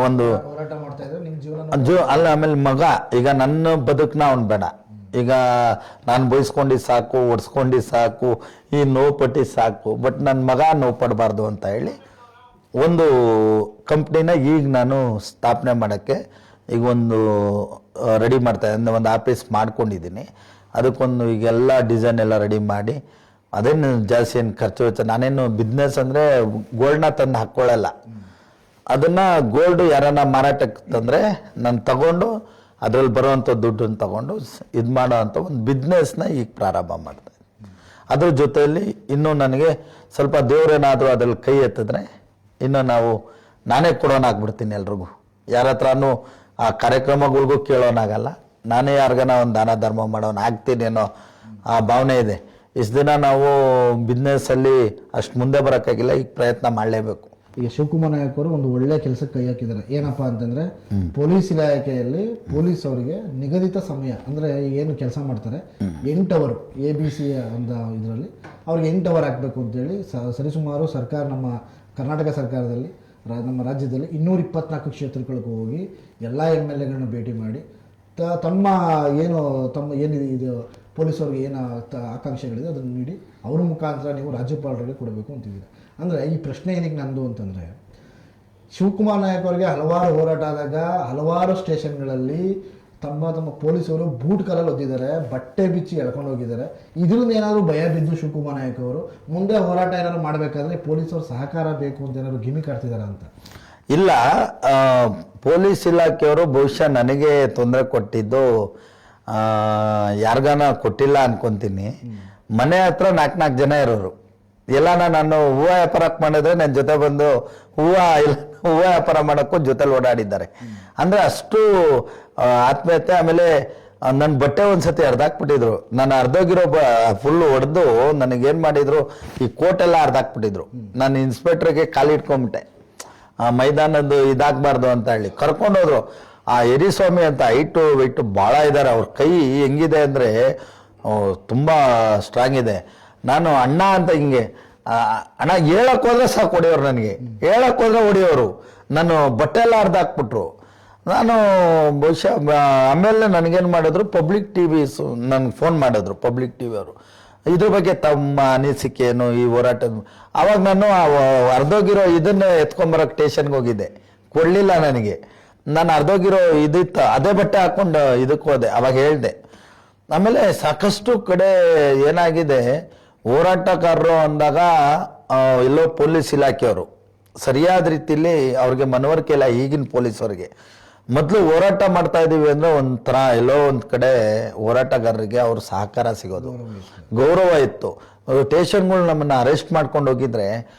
ಒಂದು ಹೋರಾಟ ಮಾಡ್ತಾ ಇದ್ರೆ ನಿಮ್ಮ ಜೀವನ ಅಲ್ಲ, ಆಮೇಲೆ ಮಗ ಈಗ ನನ್ನ ಬದುಕನ್ನ ಅವ್ನು ಬೇಡ. ಈಗ ನಾನು ಬಯಸ್ಕೊಂಡಿದ್ದು ಸಾಕು, ಒಡ್ಸ್ಕೊಂಡಿದ್ದು ಸಾಕು, ಈ ನೋವು ಪಟ್ಟಿದ್ದು ಸಾಕು, ಬಟ್ ನನ್ನ ಮಗ ನೋವು ಪಡಬಾರ್ದು ಅಂತ ಹೇಳಿ ಒಂದು ಕಂಪ್ನಿನ ಈಗ ನಾನು ಸ್ಥಾಪನೆ ಮಾಡೋಕ್ಕೆ ಈಗ ಒಂದು ರೆಡಿ ಮಾಡ್ತಾ ಇದ್ದೀನಿ. ಒಂದು ಆಫೀಸ್ ಮಾಡ್ಕೊಂಡಿದ್ದೀನಿ. ಅದಕ್ಕೊಂದು ಈಗೆಲ್ಲ ಡಿಸೈನ್ ಎಲ್ಲ ರೆಡಿ ಮಾಡಿ, ಅದೇನು ಜಾಸ್ತಿ ಏನು ಖರ್ಚು ವೆಚ್ಚ. ನಾನೇನು ಬಿಸ್ನೆಸ್ ಅಂದರೆ ಗೋಲ್ಡ್ನ ತಂದು ಹಾಕ್ಕೊಳ್ಳಲ್ಲ. ಅದನ್ನು ಗೋಲ್ಡ್ ಯಾರನ್ನ ಮಾರಾಟಕ್ಕೆ ತಂದರೆ ನಾನು ತಗೊಂಡು ಅದರಲ್ಲಿ ಬರುವಂಥ ದುಡ್ಡನ್ನು ತಗೊಂಡು ಇದು ಮಾಡೋ ಅಂಥ ಒಂದು ಬಿಸ್ನೆಸ್ನ ಈಗ ಪ್ರಾರಂಭ ಮಾಡ್ತಾ ಇದ್ದೀನಿ. ಅದ್ರ ಜೊತೆಯಲ್ಲಿ ಇನ್ನೂ ನನಗೆ ಸ್ವಲ್ಪ ದೇವರೇನಾದರೂ ಅದ್ರಲ್ಲಿ ಕೈ ಎತ್ತಿದ್ರೆ ಇನ್ನು ನಾನೇ ಕೊಡೋನಾಗ್ಬಿಡ್ತೀನಿ ಎಲ್ರಿಗೂ. ಯಾರ ಹತ್ರನೂ ಆ ಕಾರ್ಯಕ್ರಮಗಳಿಗೂ ಕೇಳೋನಾಗಲ್ಲ. ನಾನೇ ಯಾರಿಗಾನ ಒಂದು ದಾನ ಧರ್ಮ ಮಾಡೋನು ಆಗ್ತೀನಿ ಅನ್ನೋ ಆ ಭಾವನೆ ಇದೆ. ಇಷ್ಟು ದಿನ ನಾವು ಬಿಸ್ನೆಸ್ಸಲ್ಲಿ ಅಷ್ಟು ಮುಂದೆ ಬರೋಕ್ಕಾಗಿಲ್ಲ, ಈಗ ಪ್ರಯತ್ನ ಮಾಡಲೇಬೇಕು. ಈಗ ಶಿವಕುಮಾರ್ ನಾಯಕ್ ಅವರು ಒಂದು ಒಳ್ಳೆ ಕೆಲಸಕ್ಕೆ ಕೈ ಹಾಕಿದ್ದಾರೆ. ಏನಪ್ಪಾ ಅಂತಂದ್ರೆ ಪೊಲೀಸ್ ಇಲಾಖೆಯಲ್ಲಿ ಪೊಲೀಸ್ ಅವರಿಗೆ ನಿಗದಿತ ಸಮಯ ಅಂದ್ರೆ ಏನು ಕೆಲಸ ಮಾಡ್ತಾರೆ 8 ಅವರ್ ABC ಅಂತ ಇದರಲ್ಲಿ ಅವ್ರಿಗೆ 8 ಅವರ್ ಹಾಕಬೇಕು ಅಂತೇಳಿ ಸರಿಸುಮಾರು ಸರ್ಕಾರ, ನಮ್ಮ ಕರ್ನಾಟಕ ಸರ್ಕಾರದಲ್ಲಿ, ನಮ್ಮ ರಾಜ್ಯದಲ್ಲಿ 224 ಕ್ಷೇತ್ರಗಳಿಗೆ ಹೋಗಿ ಎಲ್ಲ MLAಗಳನ್ನ ಭೇಟಿ ಮಾಡಿ ತಮ್ಮ ಏನು ಇದು ಪೊಲೀಸವ್ರಿಗೆ ಏನು ಆಕಾಂಕ್ಷೆಗಳಿದೆ ಅದನ್ನು ನೀಡಿ ಅವ್ರ ಮುಖಾಂತರ ನೀವು ರಾಜ್ಯಪಾಲರಿಗೆ ಕೊಡಬೇಕು ಅಂತಿದ್ದೀರಿ. ಅಂದರೆ ಈ ಪ್ರಶ್ನೆ ಏನಕ್ಕೆ ನಂದು ಅಂತಂದರೆ, ಶಿವಕುಮಾರ್ ನಾಯಕ್ ಅವರಿಗೆ ಹಲವಾರು ಹೋರಾಟ ಆದಾಗ ಹಲವಾರು ಸ್ಟೇಷನ್ಗಳಲ್ಲಿ ತಮ್ಮ ಪೊಲೀಸವರು ಬೂಟ್ ಕಾಲಲ್ಲಿ ಒದ್ದಿದ್ದಾರೆ, ಬಟ್ಟೆ ಬಿಚ್ಚಿ ಎಳ್ಕೊಂಡು ಹೋಗಿದ್ದಾರೆ. ಇದರಿಂದ ಏನಾದರೂ ಭಯ ಬಿದ್ದು ಶಿವಕುಮಾರ್ ನಾಯಕ್ ಅವರು ಮುಂದೆ ಹೋರಾಟ ಏನಾದ್ರು ಮಾಡಬೇಕಾದ್ರೆ ಪೊಲೀಸವ್ರ ಸಹಕಾರ ಬೇಕು ಅಂತ ಏನಾದ್ರು ಗಿಮಿಕ್ ಆಡ್ತಿದ್ದಾರೆ ಅಂತ? ಇಲ್ಲ, ಪೊಲೀಸ್ ಇಲಾಖೆಯವರು ಬಹುಶಃ ನನಗೆ ತೊಂದರೆ ಕೊಟ್ಟಿದ್ದು ಯಾರಿಗಾನ ಕೊಟ್ಟಿಲ್ಲ ಅನ್ಕೊಂತೀನಿ. ಮನೆ ಹತ್ರ 4 ಜನ ಇರೋರು. ಎಲ್ಲಾನ ನಾನು ಹೂವು ವ್ಯಾಪಾರಕ್ಕೆ ಮಾಡಿದ್ರೆ ನನ್ನ ಜೊತೆ ಬಂದು ಹೂವು ವ್ಯಾಪಾರ ಮಾಡೋಕ್ಕೂ ಜೊತೆಲಿ ಓಡಾಡಿದ್ದಾರೆ. ಅಂದರೆ ಅಷ್ಟು ಆತ್ಮೀಯತೆ. ಆಮೇಲೆ ನನ್ನ ಬಟ್ಟೆ ಒಂದ್ಸತಿ ಹರಿದಾಕ್ಬಿಟ್ಟಿದ್ರು. ನಾನು ಹರಿದೋಗಿರೋ ಫುಲ್ಲು ಹೊಡೆದು ನನಗೇನು ಮಾಡಿದ್ರು, ಈ ಕೋಟೆಲ್ಲ ಹರಿದಾಕ್ಬಿಟ್ಟಿದ್ರು. ನಾನು ಇನ್ಸ್ಪೆಕ್ಟ್ರಿಗೆ ಕಾಲಿಟ್ಕೊಂಬಿಟ್ಟೆ, ಮೈದಾನದ್ದು ಇದಾಗಬಾರ್ದು ಅಂತ ಹೇಳಿ ಕರ್ಕೊಂಡೋದ್ರು. ಆ ಯರಿಸ್ವಾಮಿ ಅಂತ ಹೈಟು ವೆಯ್ಟು ಭಾಳ ಇದ್ದಾರೆ. ಅವ್ರ ಕೈ ಹೆಂಗಿದೆ ಅಂದರೆ ತುಂಬ ಸ್ಟ್ರಾಂಗ್ ಇದೆ. ನಾನು ಅಣ್ಣ ಅಂತ ಹಿಂಗೆ ಅಣ್ಣ ಹೇಳಕ್ ಹೋದ್ರೆ ಸಾಕು ಹೊಡೆಯೋರು, ನನಗೆ ಹೇಳಕ್ ಹೋದ್ರೆ ಹೊಡೆಯೋರು. ನಾನು ಬಟ್ಟೆ ಎಲ್ಲ ಹರಿದಾಕ್ಬಿಟ್ರು. ನಾನು ಬಹುಶಃ ಆಮೇಲೆ ನನಗೇನು ಮಾಡಿದ್ರು, ಪಬ್ಲಿಕ್ TVಸ್ ನನಗೆ ಫೋನ್ ಮಾಡಿದ್ರು, ಪಬ್ಲಿಕ್ TV ಅವರು, ಇದ್ರ ಬಗ್ಗೆ ತಮ್ಮ ಅನಿಸಿಕೆ ಏನು ಈ ಹೋರಾಟದ. ಆವಾಗ ನಾನು ಹರಿದೋಗಿರೋ ಇದನ್ನೇ ಎತ್ಕೊಂಬರೋಕೆ ಸ್ಟೇಷನ್ಗೆ ಹೋಗಿದ್ದೆ, ಕೊಡಲಿಲ್ಲ ನನಗೆ. ನಾನು ಹರಿದೋಗಿರೋ ಇದಿತ್ತು, ಅದೇ ಬಟ್ಟೆ ಹಾಕ್ಕೊಂಡು ಇದಕ್ಕೆ ಹೋದೆ. ಅವಾಗ ಹೇಳಿದೆ. ಆಮೇಲೆ ಸಾಕಷ್ಟು ಕಡೆ ಏನಾಗಿದೆ, ಹೋರಾಟಗಾರರು ಅಂದಾಗ ಎಲ್ಲೋ ಪೊಲೀಸ್ ಇಲಾಖೆಯವರು ಸರಿಯಾದ ರೀತಿಯಲ್ಲಿ ಅವ್ರಿಗೆ ಮನವರಿಕೆ ಇಲ್ಲ. ಈಗಿನ ಪೊಲೀಸವ್ರಿಗೆ ಮೊದಲು ಹೋರಾಟ ಮಾಡ್ತಾ ಇದ್ದೀವಿ ಅಂದರೆ ಒಂಥರ ಎಲ್ಲೋ ಒಂದು ಕಡೆ ಹೋರಾಟಗಾರರಿಗೆ ಅವ್ರ ಸಹಕಾರ ಸಿಗೋದು, ಗೌರವ ಇತ್ತು. ಸ್ಟೇಷನ್ಗಳು ನಮ್ಮನ್ನು ಅರೆಸ್ಟ್ ಮಾಡ್ಕೊಂಡು ಹೋಗಿದ್ರೆ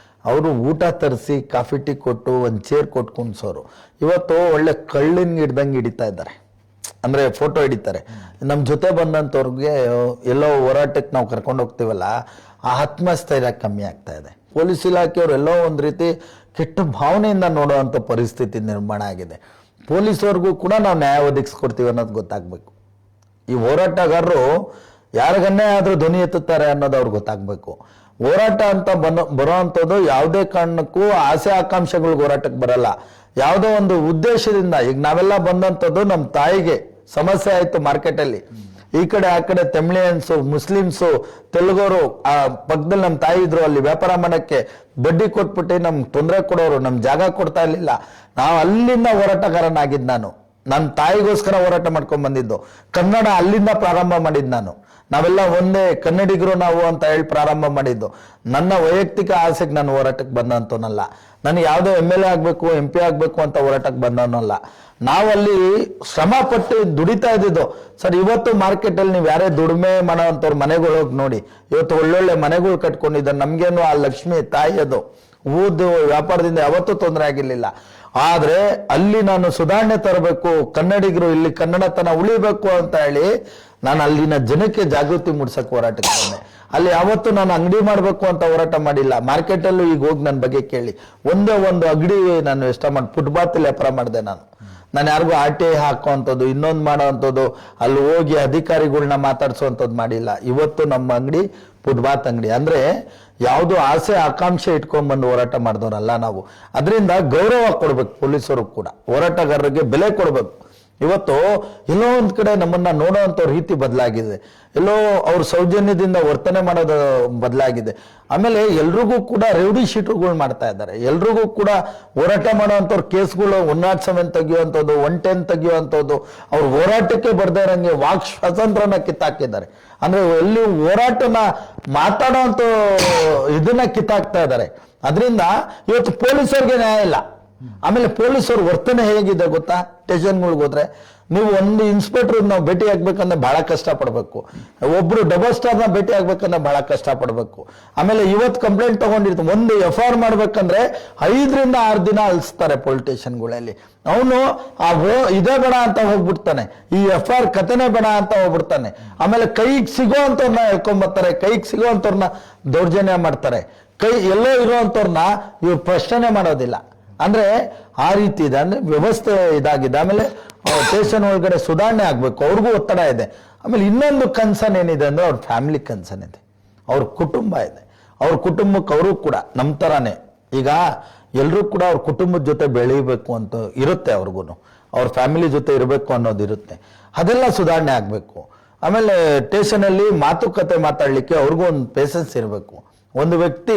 ಅವರು ಊಟ ತರಿಸಿ ಕಾಫಿ ಟೀ ಕೊಟ್ಟು ಒಂದು ಚೇರ್ ಕೊಟ್ಟು ಕುಣ್ಸೋರು. ಇವತ್ತು ಒಳ್ಳೆ ಕಳ್ಳಿನ ಹಿಡ್ದಂಗೆ ಹಿಡಿತಾ ಇದ್ದಾರೆ. ಅಂದರೆ ಫೋಟೋ ಹಿಡಿತಾರೆ. ನಮ್ಮ ಜೊತೆ ಬಂದಂಥವ್ರಿಗೆ ಎಲ್ಲೋ ಹೋರಾಟಕ್ಕೆ ನಾವು ಕರ್ಕೊಂಡು ಹೋಗ್ತೀವಲ್ಲ, ಆ ಆತ್ಮಸ್ಥೈರ್ಯ ಕಮ್ಮಿ ಆಗ್ತಾ ಇದೆ. ಪೊಲೀಸ್ ಇಲಾಖೆಯವರು ಎಲ್ಲೋ ಒಂದು ರೀತಿ ಕೆಟ್ಟ ಭಾವನೆಯಿಂದ ನೋಡುವಂಥ ಪರಿಸ್ಥಿತಿ ನಿರ್ಮಾಣ ಆಗಿದೆ. ಪೊಲೀಸವ್ರಿಗೂ ಕೂಡ ನಾವು ನ್ಯಾಯ ಒದಗಿಸ್ಕೊಡ್ತೀವಿ ಅನ್ನೋದು ಗೊತ್ತಾಗಬೇಕು. ಈ ಹೋರಾಟಗಾರರು ಯಾರಿಗನ್ನೇ ಆದರೂ ಧ್ವನಿ ಎತ್ತುತ್ತಾರೆ ಅನ್ನೋದು ಅವ್ರಿಗೆ ಗೊತ್ತಾಗಬೇಕು. ಹೋರಾಟ ಅಂತ ಬರೋವಂಥದ್ದು ಯಾವುದೇ ಕಾರಣಕ್ಕೂ ಆಸೆ ಆಕಾಂಕ್ಷೆಗಳಿಗೆ ಹೋರಾಟಕ್ಕೆ ಬರಲ್ಲ. ಯಾವುದೋ ಒಂದು ಉದ್ದೇಶದಿಂದ, ಈಗ ನಾವೆಲ್ಲ ಬಂದಂಥದ್ದು ನಮ್ಮ ತಾಯಿಗೆ ಸಮಸ್ಯೆ ಆಯಿತು ಮಾರ್ಕೆಟಲ್ಲಿ, ಈ ಕಡೆ ಆ ಕಡೆ ತಮಿಳಿಯನ್ಸು, ಮುಸ್ಲಿಮ್ಸು, ತೆಲುಗರು ಆ ಪಕ್ಕದಲ್ಲಿ ನಮ್ಮ ತಾಯಿ ಇದ್ರು, ಅಲ್ಲಿ ವ್ಯಾಪಾರ ಮಾಡೋಕ್ಕೆ ಬಡ್ಡಿ ಕೊಟ್ಬಿಟ್ಟು ನಮ್ಗೆ ತೊಂದರೆ ಕೊಡೋರು, ನಮ್ಮ ಜಾಗ ಕೊಡ್ತಾ ಇರಲಿಲ್ಲ. ನಾವು ಅಲ್ಲಿಂದ ಹೋರಾಟಗಾರನಾಗಿದ್ದು ನಾನು. ನನ್ನ ತಾಯಿಗೋಸ್ಕರ ಹೋರಾಟ ಮಾಡ್ಕೊಂಡು ಬಂದಿದ್ದು. ಕನ್ನಡ ಅಲ್ಲಿಂದ ಪ್ರಾರಂಭ ಮಾಡಿದ್ದು ನಾನು. ನಾವೆಲ್ಲ ಒಂದೇ ಕನ್ನಡಿಗರು ನಾವು ಅಂತ ಹೇಳಿ ಪ್ರಾರಂಭ ಮಾಡಿದ್ದು. ನನ್ನ ವೈಯಕ್ತಿಕ ಆಸೆಗೆ ನಾನು ಹೋರಾಟಕ್ಕೆ ಬಂದಂತನಲ್ಲ. ನನಗೆ ಯಾವುದೋ MLA ಆಗಬೇಕು, MP ಆಗಬೇಕು ಅಂತ ಹೋರಾಟಕ್ಕೆ ಬಂದವನಲ್ಲ. ನಾವಲ್ಲಿ ಶ್ರಮ ಪಟ್ಟು ದುಡಿತಾ ಇದ್ದಿದ್ದು ಸರ್. ಇವತ್ತು ಮಾರ್ಕೆಟಲ್ಲಿ ನೀವು ಯಾರೇ ದುಡಿಮೆ ಮಾಡೋವಂಥವ್ರ ಮನೆಗಳು ಹೋಗಿ ನೋಡಿ, ಇವತ್ತು ಒಳ್ಳೊಳ್ಳೆ ಮನೆಗಳು ಕಟ್ಕೊಂಡಿದ್ದಾರೆ. ನಮಗೇನು ಆ ಲಕ್ಷ್ಮಿ ತಾಯಿ ಅದು ಊದು ವ್ಯಾಪಾರದಿಂದ ಯಾವತ್ತೂ ತೊಂದರೆ ಆಗಿರ್ಲಿಲ್ಲ. ಆದ್ರೆ ಅಲ್ಲಿ ನಾನು ಸುಧಾರಣೆ ತರಬೇಕು, ಕನ್ನಡಿಗರು ಇಲ್ಲಿ ಕನ್ನಡತನ ಉಳಿಬೇಕು ಅಂತ ಹೇಳಿ ನಾನು ಅಲ್ಲಿನ ಜನಕ್ಕೆ ಜಾಗೃತಿ ಮೂಡಿಸಕ್ಕೆ ಹೋರಾಟಕ್ಕೆ ಬಂದೆ. ಅಲ್ಲಿ ಯಾವತ್ತೂ ನಾನು ಅಂಗಡಿ ಮಾಡಬೇಕು ಅಂತ ಹೋರಾಟ ಮಾಡಿಲ್ಲ. ಮಾರ್ಕೆಟಲ್ಲೂ ಈಗ ಹೋಗಿ ನನ್ನ ಬಗ್ಗೆ ಕೇಳಿ, ಒಂದೇ ಒಂದು ಅಂಗಡಿ ನಾನು ಇಷ್ಟ ಮಾಡಿ ಫುಟ್ಪಾತಲ್ಲಿ ವ್ಯಾಪಾರ ಮಾಡಿದೆ ನಾನು ಯಾರಿಗೂ RTI ಹಾಕುವಂಥದ್ದು, ಇನ್ನೊಂದು ಮಾಡೋವಂಥದ್ದು, ಅಲ್ಲಿ ಹೋಗಿ ಅಧಿಕಾರಿಗಳನ್ನ ಮಾತಾಡ್ಸೋವಂಥದ್ದು ಮಾಡಿಲ್ಲ. ಇವತ್ತು ನಮ್ಮ ಅಂಗಡಿ ಫುಟ್ಪಾತ್ ಅಂಗಡಿ. ಅಂದ್ರೆ ಯಾವುದು ಆಸೆ ಆಕಾಂಕ್ಷೆ ಇಟ್ಕೊಂಡ್ಬಂದು ಹೋರಾಟ ಮಾಡಿದವರಲ್ಲ ನಾವು. ಅದರಿಂದ ಗೌರವ ಕೊಡ್ಬೇಕು ಪೊಲೀಸರು ಕೂಡ, ಹೋರಾಟಗಾರರಿಗೆ ಬೆಲೆ ಕೊಡ್ಬೇಕು. ಇವತ್ತು ಎಲ್ಲೋ ಒಂದ್ ಕಡೆ ನಮ್ಮನ್ನ ನೋಡೋವಂಥ ರೀತಿ ಬದಲಾಗಿದೆ, ಎಲ್ಲೋ ಅವ್ರ ಸೌಜನ್ಯದಿಂದ ವರ್ತನೆ ಮಾಡೋದು ಬದಲಾಗಿದೆ. ಆಮೇಲೆ ಎಲ್ರಿಗೂ ಕೂಡ ರೆವಿಡಿ ಶೀಟುಗಳು ಮಾಡ್ತಾ ಇದ್ದಾರೆ. ಎಲ್ರಿಗೂ ಕೂಡ ಹೋರಾಟ ಮಾಡೋವಂಥವ್ರ ಕೇಸ್ಗಳು 107 ತೆಗಿಯುವಂಥದ್ದು, 110 ತೆಗಿಯುವಂಥದ್ದು, ಅವ್ರ ಹೋರಾಟಕ್ಕೆ ಬರ್ದೇ ಇರಂಗೆ ವಾಕ್ ಸ್ವಾತಂತ್ರ್ಯನ ಕಿತ್ತಾಕಿದ್ದಾರೆ. ಅಂದ್ರೆ ಎಲ್ಲಿ ಹೋರಾಟನ ಮಾತಾಡೋವಂಥ ಇದನ್ನ ಕಿತ್ತಾಕ್ತಾ ಇದ್ದಾರೆ. ಅದರಿಂದ ಇವತ್ತು ಪೊಲೀಸರಿಗೆ ನ್ಯಾಯ ಇಲ್ಲ. ಆಮೇಲೆ ಪೊಲೀಸರು ವರ್ತನೆ ಹೇಗಿದೆ ಗೊತ್ತಾ? ಸ್ಟೇಷನ್ಗಳಿಗೆ ಹೋದ್ರೆ ನೀವು ಒಂದು ಇನ್ಸ್ಪೆಕ್ಟರ್ ನಾವು ಭೇಟಿ ಆಗ್ಬೇಕಂದ್ರೆ ಬಹಳ ಕಷ್ಟ ಪಡ್ಬೇಕು, ಒಬ್ರು ಡಬಲ್ ಸ್ಟಾರ್ನ ಭೇಟಿ ಆಗ್ಬೇಕಂದ್ರೆ ಬಹಳ ಕಷ್ಟ ಪಡ್ಬೇಕು. ಆಮೇಲೆ ಇವತ್ತು ಕಂಪ್ಲೇಂಟ್ ತಗೊಂಡಿರ್ತೀವಿ, ಒಂದು FIR ಮಾಡ್ಬೇಕಂದ್ರೆ 5 ರಿಂದ 6 ದಿನ ಅಲ್ಸ್ತಾರೆ ಪೊಲೀಸ್ ಸ್ಟೇಷನ್ಗಳಲ್ಲಿ. ಅವನು ಇದೇ ಬೇಡ ಅಂತ ಹೋಗ್ಬಿಡ್ತಾನೆ, ಈ FIR ಕಥೆನೇ ಬೇಡ ಅಂತ ಹೋಗ್ಬಿಡ್ತಾನೆ. ಆಮೇಲೆ ಕೈಗೆ ಸಿಗೋ ಅಂತವ್ರನ್ನ ಹೇಳ್ಕೊಂಬರ್ತಾರೆ, ಕೈಗೆ ಸಿಗೋ ಅಂತವ್ರನ್ನ ದೌರ್ಜನ್ಯ ಮಾಡ್ತಾರೆ, ಎಲ್ಲೋ ಇರುವಂತವ್ರನ್ನ ಇವ್ರು ಪ್ರಶ್ನೆ ಮಾಡೋದಿಲ್ಲ. ಅಂದ್ರೆ ಆ ರೀತಿ ಇದೆ. ಅಂದ್ರೆ ವ್ಯವಸ್ಥೆ ಇದಾಗಿದೆ. ಆಮೇಲೆ ಸ್ಟೇಷನ್ ಒಳಗಡೆ ಸುಧಾರಣೆ ಆಗ್ಬೇಕು, ಅವ್ರಿಗೂ ಒತ್ತಡ ಇದೆ. ಆಮೇಲೆ ಇನ್ನೊಂದು ಕನ್ಸರ್ನ್ ಏನಿದೆ ಅಂದ್ರೆ ಅವ್ರ ಫ್ಯಾಮಿಲಿ ಕನ್ಸರ್ನ್ ಇದೆ, ಅವ್ರ ಕುಟುಂಬ ಇದೆ. ಅವ್ರ ಕುಟುಂಬಕ್ಕೆ ಅವರು ಕೂಡ ನಮ್ಮ ಥರಾನೇ ಈಗ ಎಲ್ಲರೂ ಕೂಡ ಅವ್ರ ಕುಟುಂಬದ ಜೊತೆ ಬೆಳೀಬೇಕು ಅಂತ ಇರುತ್ತೆ, ಅವ್ರಿಗೂ ಅವ್ರ ಫ್ಯಾಮಿಲಿ ಜೊತೆ ಇರಬೇಕು ಅನ್ನೋದು ಇರುತ್ತೆ. ಅದೆಲ್ಲ ಸುಧಾರಣೆ ಆಗಬೇಕು. ಆಮೇಲೆ ಸ್ಟೇಷನಲ್ಲಿ ಮಾತುಕತೆ ಮಾತಾಡಲಿಕ್ಕೆ ಅವ್ರಿಗೂ ಒಂದು ಪೇಷನ್ಸ್ ಇರಬೇಕು. ಒಂದು ವ್ಯಕ್ತಿ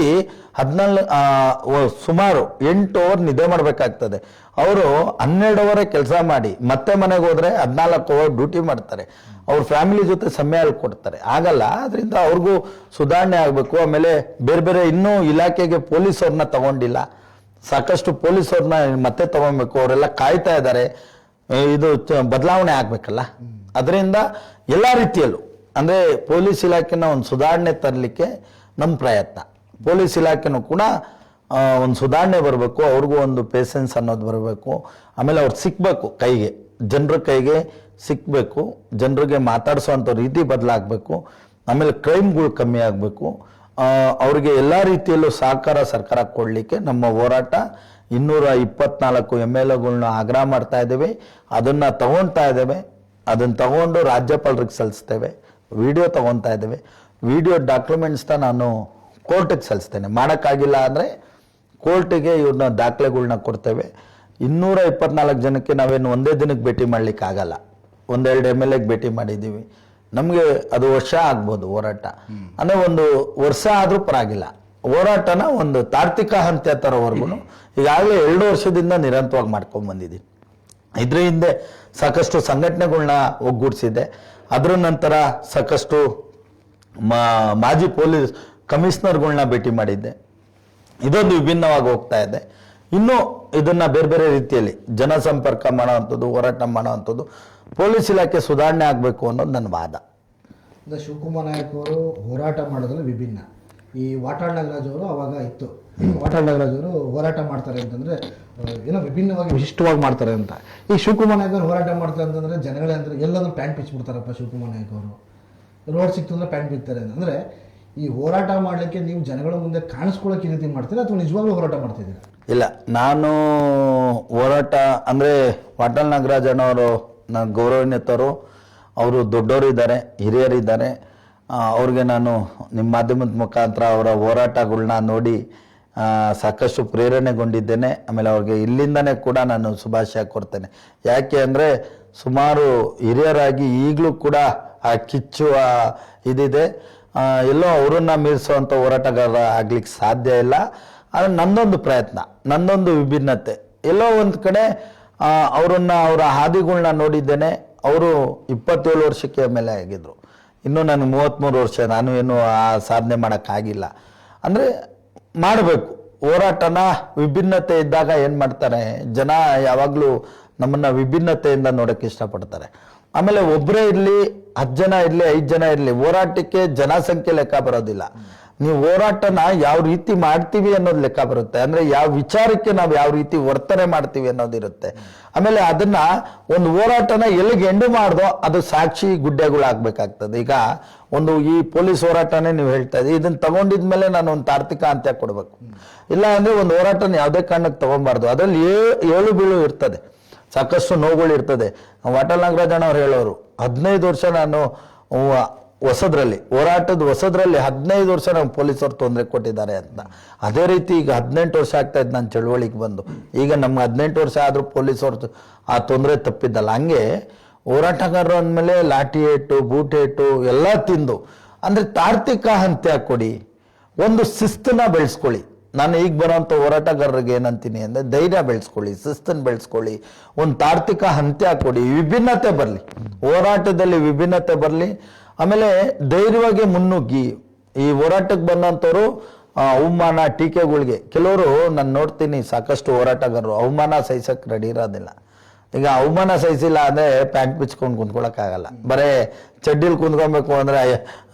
ಸುಮಾರು 8 ಅವರ್ ನಿದ್ದೆ ಮಾಡಬೇಕಾಗ್ತದೆ. ಅವರು 12 ಅವರೇ ಕೆಲಸ ಮಾಡಿ ಮತ್ತೆ ಮನೆಗೆ ಹೋದ್ರೆ 14 ಅವರ್ ಡ್ಯೂಟಿ ಮಾಡ್ತಾರೆ. ಅವ್ರ ಫ್ಯಾಮಿಲಿ ಜೊತೆ ಸಮಯ ಕೊಡ್ತಾರೆ, ಆಗಲ್ಲ. ಅದರಿಂದ ಅವ್ರಿಗೂ ಸುಧಾರಣೆ ಆಗಬೇಕು. ಆಮೇಲೆ ಬೇರೆ ಬೇರೆ ಇನ್ನೂ ಇಲಾಖೆಗೆ ಪೊಲೀಸವ್ರನ್ನ ತಗೊಂಡಿಲ್ಲ, ಸಾಕಷ್ಟು ಪೊಲೀಸವ್ರನ್ನ ಮತ್ತೆ ತಗೊಬೇಕು. ಅವರೆಲ್ಲ ಕಾಯ್ತಾ ಇದ್ದಾರೆ, ಇದು ಬದಲಾವಣೆ ಆಗ್ಬೇಕಲ್ಲ. ಅದರಿಂದ ಎಲ್ಲ ರೀತಿಯಲ್ಲೂ ಅಂದ್ರೆ ಪೊಲೀಸ್ ಇಲಾಖೆನ ಒಂದು ಸುಧಾರಣೆ ತರಲಿಕ್ಕೆ ನಮ್ಮ ಪ್ರಯತ್ನ. ಪೊಲೀಸ್ ಇಲಾಖೆನೂ ಕೂಡ ಒಂದು ಸುಧಾರಣೆ ಬರಬೇಕು, ಅವ್ರಿಗೂ ಒಂದು ಪೇಷನ್ಸ್ ಅನ್ನೋದು ಬರಬೇಕು. ಆಮೇಲೆ ಅವ್ರು ಸಿಕ್ಬೇಕು, ಕೈಗೆ ಜನರ ಕೈಗೆ ಸಿಕ್ಬೇಕು, ಜನರಿಗೆ ಮಾತಾಡಿಸೋವಂಥ ರೀತಿ ಬದಲಾಗಬೇಕು. ಆಮೇಲೆ ಕ್ರೈಮ್ಗಳು ಕಮ್ಮಿ ಆಗಬೇಕು. ಅವ್ರಿಗೆ ಎಲ್ಲ ರೀತಿಯಲ್ಲೂ ಸಹಕಾರ ಸರ್ಕಾರ ಕೊಡಲಿಕ್ಕೆ ನಮ್ಮ ಹೋರಾಟ 224 MLAಗಳನ್ನ ಆಗ್ರಹ ಮಾಡ್ತಾ ಇದ್ದೇವೆ. ಅದನ್ನು ತಗೊಳ್ತಾ ಇದ್ದೇವೆ. ಅದನ್ನು ತಗೊಂಡು ರಾಜ್ಯಪಾಲರಿಗೆ ಸಲ್ಲಿಸ್ತೇವೆ. ವಿಡಿಯೋ ತಗೊತಾ ಇದ್ದೇವೆ. ವಿಡಿಯೋ ಡಾಕ್ಯುಮೆಂಟ್ಸ್ನ ನಾನು ಕೋರ್ಟಿಗೆ ಸಲ್ಲಿಸ್ತೇನೆ. ಮಾಡೋಕ್ಕಾಗಿಲ್ಲ ಅಂದರೆ ಕೋರ್ಟಿಗೆ ಇವ್ರನ್ನ ದಾಖಲೆಗಳ್ನ ಕೊಡ್ತೇವೆ. 224 ಜನಕ್ಕೆ ನಾವೇನು ಒಂದೇ ದಿನಕ್ಕೆ ಭೇಟಿ ಮಾಡ್ಲಿಕ್ಕೆ ಆಗಲ್ಲ. 1-2 MLAಗೆ ಭೇಟಿ ಮಾಡಿದ್ದೀವಿ. ನಮಗೆ ಅದು ವರ್ಷ ಆಗ್ಬೋದು ಹೋರಾಟ, ಅಂದರೆ 1 ವರ್ಷ ಆದರೂ ಪರವಾಗಿಲ್ಲ. ಹೋರಾಟನ ಒಂದು ತಾರ್ಕಿಕ ಹಂತ ತರೋವರೆಗೂ ಈಗಾಗಲೇ 2 ವರ್ಷದಿಂದ ನಿರಂತರವಾಗಿ ಮಾಡ್ಕೊಂಡು ಬಂದಿದ್ದೀನಿ. ಇದ್ರ ಹಿಂದೆ ಸಾಕಷ್ಟು ಸಂಘಟನೆಗಳನ್ನ ಒಗ್ಗೂಡಿಸಿದ್ದೆ. ಅದರ ನಂತರ ಸಾಕಷ್ಟು ಮಾಜಿ ಪೊಲೀಸ್ ಕಮಿಷನರ್ಗಳನ್ನ ಭೇಟಿ ಮಾಡಿದ್ದೆ. ಇದೊಂದು ವಿಭಿನ್ನವಾಗಿ ಹೋಗ್ತಾ ಇದೆ. ಇನ್ನೂ ಇದನ್ನ ಬೇರೆ ಬೇರೆ ರೀತಿಯಲ್ಲಿ ಜನಸಂಪರ್ಕ ಮಾಡೋವಂಥದ್ದು, ಹೋರಾಟ ಮಾಡೋವಂಥದ್ದು, ಪೊಲೀಸ್ ಇಲಾಖೆ ಸುಧಾರಣೆ ಆಗಬೇಕು ಅನ್ನೋದು ನನ್ನ ವಾದ. ಶಿವಕುಮಾರ್ ನಾಯಕ್ ಅವರು ಹೋರಾಟ ಮಾಡೋದ್ರಲ್ಲಿ ವಿಭಿನ್ನ. ಈ ವಾಟಾಳ್ ನಾಗರಾಜ್ ಅವರು ಅವಾಗ ಇತ್ತು, ವಾಟಾಳ್ ನಾಗರಾಜ್ ಅವರು ಹೋರಾಟ ಮಾಡ್ತಾರೆ ಅಂತಂದ್ರೆ ಏನೋ ವಿಭಿನ್ನವಾಗಿ ವಿಶಿಷ್ಟವಾಗಿ ಮಾಡ್ತಾರೆ ಅಂತ. ಈ ಶಿವಕುಮಾರ್ ನಾಯಕ್ ಅವರು ಹೋರಾಟ ಮಾಡ್ತಾರೆ ಅಂತಂದ್ರೆ ಜನಗಳೇ ಅಂದ್ರೆ ಎಲ್ಲಾದ್ರೂ ಪ್ಯಾಂಟ್ ಬಿಚ್ಚಿಬಿಡ್ತಾರಪ್ಪ ಶಿವಕುಮಾರ್ ನಾಯಕ್ ಅವರು. ರೋಡ್ ಸಿಕ್ತು ಅಂದ್ರೆ ಪ್ಯಾಂಟ್ ಬಿಡ್ತಾರೆ ಅಂದರೆ ಈ ಹೋರಾಟ ಮಾಡಲಿಕ್ಕೆ ನೀವು ಜನಗಳ ಮುಂದೆ ಕಾಣಿಸ್ಕೊಳ್ಳೋಕೆ ಈ ರೀತಿ ಮಾಡ್ತೀರಾ ಅಥವಾ ನಿಜವಾಗ್ಲೂ ಹೋರಾಟ ಮಾಡ್ತಿದ್ದೀರಾ? ಇಲ್ಲ, ನಾನು ಹೋರಾಟ ಅಂದರೆ ವಾಟಾಳ್ ನಾಗರಾಜನವರು ನನ್ನ ಗೌರವಾನ್ವಿತರು, ಅವರು ದೊಡ್ಡವರಿದ್ದಾರೆ, ಹಿರಿಯರಿದ್ದಾರೆ. ಅವ್ರಿಗೆ ನಾನು ನಿಮ್ಮ ಮಾಧ್ಯಮದ ಮುಖಾಂತರ ಅವರ ಹೋರಾಟಗಳನ್ನ ನೋಡಿ ಸಾಕಷ್ಟು ಪ್ರೇರಣೆಗೊಂಡಿದ್ದೇನೆ. ಆಮೇಲೆ ಅವ್ರಿಗೆ ಇಲ್ಲಿಂದನೇ ಕೂಡ ನಾನು ಶುಭಾಶಯ ಕೊಡ್ತೇನೆ. ಯಾಕೆ ಅಂದರೆ ಸುಮಾರು ಹಿರಿಯರಾಗಿ ಈಗಲೂ ಕೂಡ ಆ ಕಿಚ್ಚು ಇದಿದೆ. ಎಲ್ಲೋ ಅವರನ್ನು ಮೀರಿಸುವಂಥ ಹೋರಾಟಗಾರ ಆಗ್ಲಿಕ್ಕೆ ಸಾಧ್ಯ ಇಲ್ಲ. ಆದರೆ ನನ್ನೊಂದು ಪ್ರಯತ್ನ, ನನ್ನೊಂದು ವಿಭಿನ್ನತೆ, ಎಲ್ಲೋ ಒಂದು ಕಡೆ ಅವರ ಹಾದಿಗಳನ್ನ ನೋಡಿದ್ದೇನೆ. ಅವರು 27 ವರ್ಷಕ್ಕೆ ಮೇಲೆ ಆಗಿದ್ರು. ಇನ್ನೂ ನನಗೆ 33 ವರ್ಷ, ನಾನು ಏನು ಆ ಸಾಧನೆ ಮಾಡೋಕ್ಕಾಗಿಲ್ಲ. ಅಂದರೆ ಮಾಡಬೇಕು ಹೋರಾಟನ. ವಿಭಿನ್ನತೆ ಇದ್ದಾಗ ಏನು ಮಾಡ್ತಾರೆ ಜನ, ಯಾವಾಗಲೂ ನಮ್ಮನ್ನು ವಿಭಿನ್ನತೆಯಿಂದ ನೋಡೋಕ್ಕೆ ಇಷ್ಟಪಡ್ತಾರೆ. ಆಮೇಲೆ ಒಬ್ಬರೇ ಇರಲಿ, 10 ಜನ ಇರಲಿ, 5 ಜನ ಇರಲಿ, ಹೋರಾಟಕ್ಕೆ ಜನಸಂಖ್ಯೆ ಲೆಕ್ಕ ಬರೋದಿಲ್ಲ. ನೀವು ಹೋರಾಟನ ಯಾವ ರೀತಿ ಮಾಡ್ತೀವಿ ಅನ್ನೋದು ಲೆಕ್ಕ ಬರುತ್ತೆ. ಅಂದರೆ ಯಾವ ವಿಚಾರಕ್ಕೆ ನಾವು ಯಾವ ರೀತಿ ವರ್ತನೆ ಮಾಡ್ತೀವಿ ಅನ್ನೋದಿರುತ್ತೆ. ಆಮೇಲೆ ಅದನ್ನ ಒಂದು ಹೋರಾಟನ ಎಲ್ಲಿಗೆ ಎಂಡು ಮಾಡ್ದೋ ಅದು ಸಾಕ್ಷಿ ಗುಡ್ಡೆಗಳಾಗಬೇಕಾಗ್ತದೆ. ಈಗ ಈ ಪೊಲೀಸ್ ಹೋರಾಟನೇ ನೀವು ಹೇಳ್ತಾ ಇದ್ದೀವಿ, ಇದನ್ನ ತಗೊಂಡಿದ್ಮೇಲೆ ನಾನು ಒಂದು ತಾರ್ಕಿಕ ಅಂತ್ಯ ಕೊಡಬೇಕು. ಇಲ್ಲ ಅಂದರೆ ಒಂದು ಹೋರಾಟನ ಯಾವುದೇ ಕಾರಣಕ್ಕೆ ತಗೊಂಬಾರ್ದು. ಅದರಲ್ಲಿ ಏಳು ಬೀಳು ಇರ್ತದೆ, ಸಾಕಷ್ಟು ನೋವುಗಳು ಇರ್ತದೆ. ವಾಟಾಳ್ ನಾಗರಾಜಣ್ಣ ಅವ್ರು ಹೇಳೋರು, 15 ವರ್ಷ ನಾನು ಹೋರಾಟದ ಹೊಸದ್ರಲ್ಲಿ 15 ವರ್ಷ ನಾವು ಪೊಲೀಸರು ತೊಂದರೆ ಕೊಟ್ಟಿದ್ದಾರೆ ಅಂತ. ಅದೇ ರೀತಿ ಈಗ 18 ವರ್ಷ ಆಗ್ತಾ ಇದ್ದು ನಾನು ಚಳುವಳಿಗೆ ಬಂದು. ಈಗ ನಮ್ಗೆ 18 ವರ್ಷ ಆದರೂ ಪೊಲೀಸರು ಆ ತೊಂದರೆ ತಪ್ಪಿದ್ದಲ್ಲ. ಹಂಗೆ ಹೋರಾಟಗಾರರು ಅಂದಮೇಲೆ ಲಾಠಿ ಏಟು, ಬೂಟ್ ಏಟು ಎಲ್ಲ ತಿಂದು, ಅಂದರೆ ತಾರ್ಕಿಕ ಅಂತ್ಯ ಕೊಡಿ, ಒಂದು ಶಿಸ್ತನ್ನ ಬೆಳೆಸ್ಕೊಳ್ಳಿ. ನಾನು ಈಗ ಬರೋಂಥ ಹೋರಾಟಗಾರರಿಗೆ ಏನಂತೀನಿ ಅಂದರೆ ಧೈರ್ಯ ಬೆಳೆಸ್ಕೊಳ್ಳಿ, ಶಿಸ್ತನ್ನು ಬೆಳೆಸ್ಕೊಳ್ಳಿ, ಒಂದು ತಾರ್ಕಿಕ ಅಂತ್ಯ ಕೊಡಿ, ವಿಭಿನ್ನತೆ ಬರಲಿ, ಹೋರಾಟದಲ್ಲಿ ವಿಭಿನ್ನತೆ ಬರಲಿ. ಆಮೇಲೆ ಧೈರ್ಯವಾಗಿ ಮುನ್ನುಗ್ಗಿ. ಈ ಹೋರಾಟಕ್ಕೆ ಬಂದಂಥವ್ರು ಅವಮಾನ ಟೀಕೆಗಳಿಗೆ, ಕೆಲವರು ನಾನು ನೋಡ್ತೀನಿ ಸಾಕಷ್ಟು ಹೋರಾಟಗಾರರು ಅವಮಾನ ಸಹಿಸಕ್ಕೆ ರೆಡಿ ಇರೋದಿಲ್ಲ. ಈಗ ಅವಮಾನ ಸಹಿಸಿಲ್ಲ ಅಂದರೆ ಪ್ಯಾಂಟ್ ಬಿಚ್ಕೊಂಡು ಕುಂತ್ಕೊಳಕ್ಕಾಗಲ್ಲ. ಬರೇ ಚಡ್ಡಿಲ್ ಕುಂತ್ಕೊಬೇಕು ಅಂದರೆ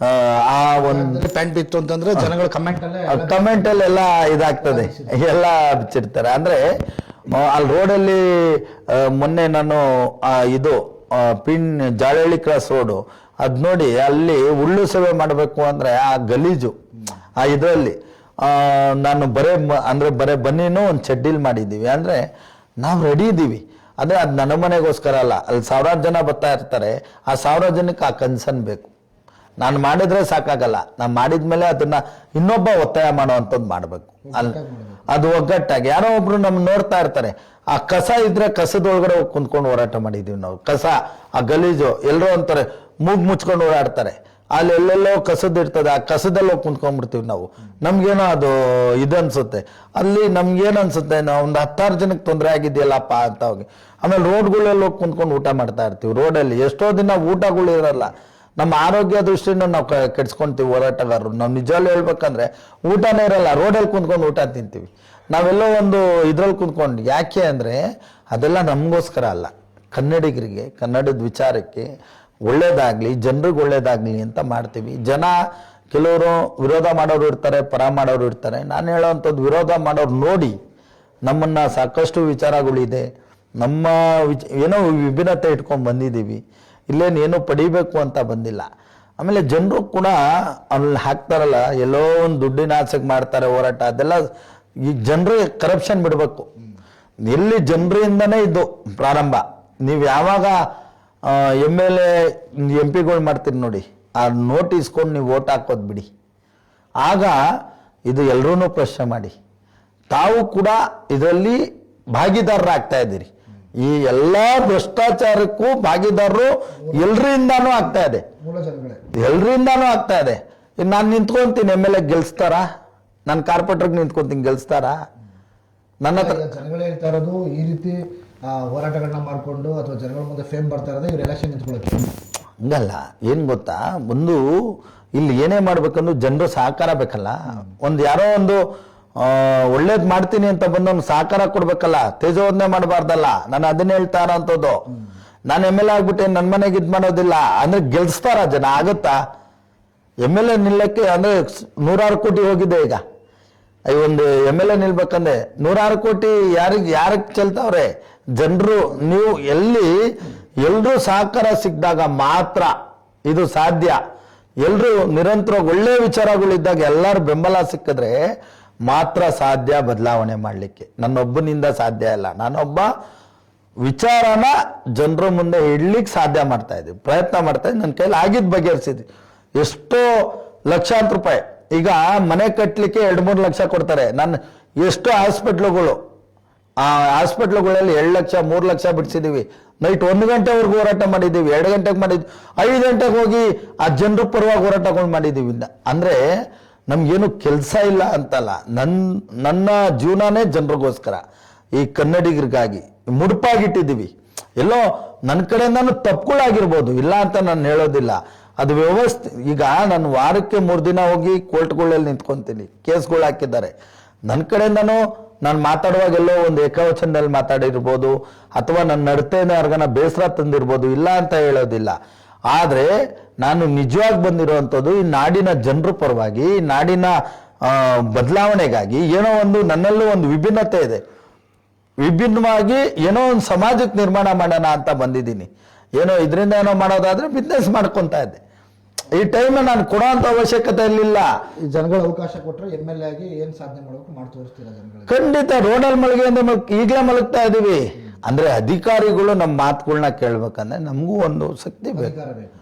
ಆ ಒಂದು ಪ್ಯಾಂಟ್ ಬಿತ್ತು ಅಂತಂದ್ರೆ ಜನಗಳು ಕಮೆಂಟಲ್ಲೆಲ್ಲ ಇದಾಗ್ತದೆ, ಎಲ್ಲ ಬಿಚ್ಚಿರ್ತಾರೆ. ಅಂದರೆ ಅಲ್ಲಿ ರೋಡಲ್ಲಿ ಮೊನ್ನೆ ನಾನು ಜಾಳಹಳ್ಳಿ ಕ್ರಾಸ್ ರೋಡು ಅದು ನೋಡಿ, ಅಲ್ಲಿ ಉಳ್ಳು ಸೇವೆ ಮಾಡಬೇಕು ಅಂದರೆ ಆ ಗಲೀಜು ಆ ಇದರಲ್ಲಿ ನಾನು ಬರೇ ಬನ್ನಿನೂ ಒಂದು ಚಡ್ಡಿಲ್ ಮಾಡಿದ್ದೀವಿ. ಅಂದರೆ ನಾವು ರೆಡಿ ಇದ್ದೀವಿ. ಅಂದರೆ ಅದು ನನ್ನ ಮನೆಗೋಸ್ಕರ ಅಲ್ಲ, ಅಲ್ಲಿ 1000 ಜನ ಬರ್ತಾ ಇರ್ತಾರೆ. ಆ 1000 ಜನಕ್ಕೆ ಆ ಕನ್ಸನ್ ಬೇಕು. ನಾನು ಮಾಡಿದ್ರೆ ಸಾಕಾಗಲ್ಲ, ನಾನು ಮಾಡಿದ್ಮೇಲೆ ಅದನ್ನ ಇನ್ನೊಬ್ಬ ಒತ್ತಾಯ ಮಾಡುವಂಥದ್ದು ಮಾಡಬೇಕು. ಅದು ಒಗ್ಗಟ್ಟಾಗಿ ಯಾರೋ ಒಬ್ರು ನಮ್ಗೆ ನೋಡ್ತಾ ಇರ್ತಾರೆ. ಆ ಕಸ ಇದ್ರೆ ಕಸದೊಳಗಡೆ ಹೋಗಿ ಕುಂತ್ಕೊಂಡು ಹೋರಾಟ ಮಾಡಿದೀವಿ ನಾವು. ಕಸ ಆ ಗಲೀಜು ಎಲ್ಲರೂ ಅಂತಾರೆ, ಮೂಗ್ ಮುಚ್ಕೊಂಡು ಓಡಾಡ್ತಾರೆ. ಅಲ್ಲಿ ಎಲ್ಲೆಲ್ಲೋ ಕಸದ ಇರ್ತದೆ, ಆ ಕಸದಲ್ಲಿ ಹೋಗಿ ಕುಂತ್ಕೊಂಡ್ಬಿಡ್ತೀವಿ ನಾವು. ನಮ್ಗೇನೋ ಅದು ಇದನ್ಸುತ್ತೆ. ಅಲ್ಲಿ ನಮ್ಗೇನು ಅನ್ಸುತ್ತೆ, ನಾವು ಒಂದು 10 ಜನಕ್ಕೆ ತೊಂದರೆ ಆಗಿದೆಯಲ್ಲಪ್ಪ ಅಂತ ಹೋಗಿ. ಆಮೇಲೆ ರೋಡ್ಗಳೆಲ್ಲ ಹೋಗಿ ಕುಂತ್ಕೊಂಡು ಊಟ ಮಾಡ್ತಾ ಇರ್ತೀವಿ. ರೋಡಲ್ಲಿ ಎಷ್ಟೋ ದಿನ ಊಟಗಳು ಇರಲ್ಲ. ನಮ್ಮ ಆರೋಗ್ಯ ದೃಷ್ಟಿಯಿಂದ ನಾವು ಕೆಡ್ಸ್ಕೊಂತೀವಿ ಹೋರಾಟಗಾರರು. ನಾವು ನಿಜವಾಗ್ಲೂ ಹೇಳ್ಬೇಕಂದ್ರೆ ಊಟನೇ ಇರಲ್ಲ, ರೋಡಲ್ಲಿ ಕುಂತ್ಕೊಂಡು ಊಟ ತಿಂತೀವಿ. ನಾವೆಲ್ಲೋ ಒಂದು ಇದ್ರಲ್ಲಿ ಕುಂತ್ಕೊಂಡು. ಯಾಕೆ ಅಂದರೆ ಅದೆಲ್ಲ ನಮಗೋಸ್ಕರ ಅಲ್ಲ, ಕನ್ನಡಿಗರಿಗೆ, ಕನ್ನಡದ ವಿಚಾರಕ್ಕೆ ಒಳ್ಳೇದಾಗಲಿ, ಜನರಿಗೆ ಒಳ್ಳೇದಾಗಲಿ ಅಂತ ಮಾಡ್ತೀವಿ. ಜನ ಕೆಲವರು ವಿರೋಧ ಮಾಡೋರು ಇರ್ತಾರೆ, ಪರ ಮಾಡೋರು ಇರ್ತಾರೆ. ನಾನು ಹೇಳೋವಂಥದ್ದು, ವಿರೋಧ ಮಾಡೋರು ನೋಡಿ, ನಮ್ಮನ್ನು ಸಾಕಷ್ಟು ವಿಚಾರಗಳಿದೆ, ನಮ್ಮ ಏನೋ ವಿಭಿನ್ನತೆ ಇಟ್ಕೊಂಡು ಬಂದಿದ್ದೀವಿ. ಇಲ್ಲೇನೇನು ಪಡಿಬೇಕು ಅಂತ ಬಂದಿಲ್ಲ. ಆಮೇಲೆ ಜನರು ಕೂಡ ಅಲ್ಲಿ ಹಾಕ್ತಾರಲ್ಲ, ಎಲ್ಲೋ ಒಂದು ದುಡ್ಡಿನ ಆಸೆಗೆ ಮಾಡ್ತಾರೆ ಹೋರಾಟ. ಅದೆಲ್ಲ ಈ ಜನರಿಗೆ ಕರಪ್ಷನ್ ಬಿಡಬೇಕು. ಎಲ್ಲಿ ಜನರಿಂದನೇ ಇದು ಪ್ರಾರಂಭ. ನೀವು ಯಾವಾಗ MLA MP ಗಳು ಮಾಡ್ತೀರಿ ನೋಡಿ, ಆ ನೋಟ್ ಇಸ್ಕೊಂಡು ನೀವು ವೋಟ್ ಹಾಕೋದು ಬಿಡಿ. ಆಗ ಇದು ಎಲ್ಲರೂ ಪ್ರಶ್ನೆ ಮಾಡಿ, ತಾವು ಕೂಡ ಇದರಲ್ಲಿ ಭಾಗಿದಾರರಾಗ್ತಾ ಇದ್ದೀರಿ. ಈ ಎಲ್ಲ ಭ್ರಷ್ಟಾಚಾರಕ್ಕೂ ಭಾಗಿದಾರರು ಎಲ್ರಿಂದಾನು ಆಗ್ತಾ ಇದೆ, ಎಲ್ರಿಂದಾನು ಆಗ್ತಾ ಇದೆ. ನಾನು ನಿಂತ್ಕೊಂತೀನಿ, MLA ಗೆಲ್ಸ್ತಾರಾ? ನಾನು ಕಾರ್ಪೊರೇಟರ್ಗೆ ನಿಂತ್ಕೊಂತೀನಿ, ಗೆಲ್ಸ್ತಾರಾ? ನನ್ನ ಹತ್ರ ಜನಗಳೇ ಹೇಳ್ತಾ ಇರೋದು ಈ ರೀತಿ ಹೋರಾಟಗಳನ್ನ ಮಾಡಿಕೊಂಡು ಅಥವಾ ಜನಗಳ ಮುಂದೆ ಫೇಮ್ ಬರ್ತಾ ಇರೋದು ಇವ್ರು ಎಲೆಕ್ಷನ್ ನಿಂತ್ಕೊಳ್ಳೋಕೆ. ಹಂಗಲ್ಲ, ಏನು ಗೊತ್ತಾ, ಒಂದು ಇಲ್ಲಿ ಏನೇ ಮಾಡ್ಬೇಕಂದ್ರೂ ಜನರು ಸಹಕಾರ ಬೇಕಲ್ಲ. ಒಂದು ಯಾರೋ ಒಂದು ಒಳ್ಳೇದು ಮಾಡ್ತೀನಿ ಅಂತ ಬಂದವನು ಸಹಕಾರ ಕೊಡ್ಬೇಕಲ್ಲ, ತೇಜೋವಧನೆ ಮಾಡಬಾರ್ದಲ್ಲ. ನಾನು ಅದನ್ನ ಹೇಳ್ತಾ ಇರೋಂಥದ್ದು. ನಾನು MLA ಆಗ್ಬಿಟ್ಟೆ ನನ್ನ ಮನೆಗೆ ಇದು ಮಾಡೋದಿಲ್ಲ ಅಂದ್ರೆ ಗೆಲ್ಸ್ತಾರ ಜನ? ಆಗುತ್ತಾ? MLA ನಿಲ್ಲಕ್ಕೆ ಅಂದ್ರೆ 100 ಕೋಟಿ ಹೋಗಿದೆ. ಈಗ ಒಂದು MLA ನಿಲ್ಬೇಕಂದ್ರೆ 100 ಕೋಟಿ ಯಾರಿಗೆ ಚೆಲ್ತಾವ್ರೆ ಜನರು. ನೀವು ಎಲ್ಲರೂ ಸಹಕಾರ ಸಿಕ್ಕಿದಾಗ ಮಾತ್ರ ಇದು ಸಾಧ್ಯ. ಎಲ್ಲರೂ ನಿರಂತರವಾಗಿ ಒಳ್ಳೆ ವಿಚಾರಗಳಿದ್ದಾಗ ಎಲ್ಲರೂ ಬೆಂಬಲ ಸಿಕ್ಕಿದ್ರೆ ಮಾತ್ರ ಸಾಧ್ಯ ಬದಲಾವಣೆ ಮಾಡಲಿಕ್ಕೆ. ನನ್ನೊಬ್ಬನಿಂದ ಸಾಧ್ಯ ಇಲ್ಲ. ನಾನೊಬ್ಬ ವಿಚಾರನ ಜನರ ಮುಂದೆ ಇಡ್ಲಿಕ್ಕೆ ಸಾಧ್ಯ ಮಾಡ್ತಾ ಇದ್ದೀವಿ, ಪ್ರಯತ್ನ ಮಾಡ್ತಾ ಇದ್ದೀವಿ. ನನ್ನ ಕೈಲಿ ಆಗಿದ್ದು ಬಗೆಹರಿಸಿದ್ವಿ. ಎಷ್ಟೋ ಲಕ್ಷಾಂತರ ರೂಪಾಯಿ ಈಗ ಮನೆ ಕಟ್ಟಲಿಕ್ಕೆ 2-3 ಲಕ್ಷ ಕೊಡ್ತಾರೆ. ನಾನು ಎಷ್ಟೋ ಹಾಸ್ಪಿಟ್ಲುಗಳು, ಆ ಹಾಸ್ಪಿಟ್ಲುಗಳಲ್ಲಿ 2 ಲಕ್ಷ 3 ಲಕ್ಷ ಬಿಡಿಸಿದೀವಿ. ನೈಟ್ 1 ಗಂಟೆವರೆಗೂ ಹೋರಾಟ ಮಾಡಿದ್ದೀವಿ, 2 ಗಂಟೆಗೆ ಮಾಡಿದ್ವಿ, 5 ಗಂಟೆಗೆ ಹೋಗಿ ಆ ಜನರ ಪರವಾಗಿ ಹೋರಾಟಗಳು ಮಾಡಿದ್ದೀವಿ. ಅಂದ್ರೆ ನಮ್ಗೇನು ಕೆಲಸ ಇಲ್ಲ ಅಂತಲ್ಲ, ನನ್ನ ಜೀವನನೇ ಜನರಿಗೋಸ್ಕರ, ಈ ಕನ್ನಡಿಗರಿಗಾಗಿ ಮುಡುಪಾಗಿಟ್ಟಿದ್ದೀವಿ. ಎಲ್ಲೋ ನನ್ನ ಕಡೆಯಿಂದಾನು ತಪ್ಪುಗಳಾಗಿರ್ಬೋದು, ಇಲ್ಲ ಅಂತ ನಾನು ಹೇಳೋದಿಲ್ಲ. ಅದು ವ್ಯವಸ್ಥೆ. ಈಗ ನಾನು ವಾರಕ್ಕೆ 3 ದಿನ ಹೋಗಿ ಕೋರ್ಟ್ಗಳಲ್ಲಿ ನಿಂತ್ಕೊಂತೀನಿ, ಕೇಸ್ಗಳು ಹಾಕಿದ್ದಾರೆ. ನನ್ನ ಕಡೆಯಿಂದನೂ ನಾನು ಮಾತಾಡುವಾಗ ಎಲ್ಲೋ ಒಂದು ಏಕವಚನದಲ್ಲಿ ಮಾತಾಡಿರ್ಬೋದು, ಅಥವಾ ನನ್ನ ನಡತೆನೇ ಯಾರಿಗಾನ ಬೇಸರ ತಂದಿರ್ಬೋದು, ಇಲ್ಲ ಅಂತ ಹೇಳೋದಿಲ್ಲ. ಆದರೆ ನಾನು ನಿಜವಾಗಿ ಬಂದಿರುವಂಥದ್ದು ಈ ನಾಡಿನ ಜನರ ಪರವಾಗಿ, ಈ ನಾಡಿನ ಬದಲಾವಣೆಗಾಗಿ. ಏನೋ ಒಂದು ನನ್ನಲ್ಲೂ ಒಂದು ವಿಭಿನ್ನತೆ ಇದೆ. ವಿಭಿನ್ನವಾಗಿ ಏನೋ ಒಂದು ಸಮಾಜಕ್ಕೆ ನಿರ್ಮಾಣ ಮಾಡೋಣ ಅಂತ ಬಂದಿದ್ದೀನಿ. ಏನೋ ಇದರಿಂದ ಏನೋ ಮಾಡೋದಾದ್ರೆ ಬಿಸ್ನೆಸ್ ಮಾಡ್ಕೊತಾ ಇದ್ದೆ. ಈ ಟೈಮ್ ನಾನು ಕೊಡೋಂಥ ಅವಶ್ಯಕತೆ ಇರಲಿಲ್ಲ. ಈ ಜನಗಳ ಅವಕಾಶ ಕೊಟ್ಟರೆ MLA ಆಗಿ ಏನು ಸಾಧನೆ ಮಾಡಬೇಕು ಮಾಡಿ ತೋರಿಸ್ತೀರಾ ಜನಗಳಿಗೆ? ಖಂಡಿತ. ರೋಡಲ್ಲಿ ಮಲಗಿಂದ ಈಗಲೇ ಮಲಗ್ತಾ ಇದೀವಿ. ಅಂದ್ರೆ ಅಧಿಕಾರಿಗಳು ನಮ್ಮ ಮಾತುಗಳನ್ನ ಕೇಳ್ಬೇಕಂದ್ರೆ ನಮಗೂ ಒಂದು ಶಕ್ತಿ ಬೇಕು. ಅಧಿಕಾರ ಬೇಕು.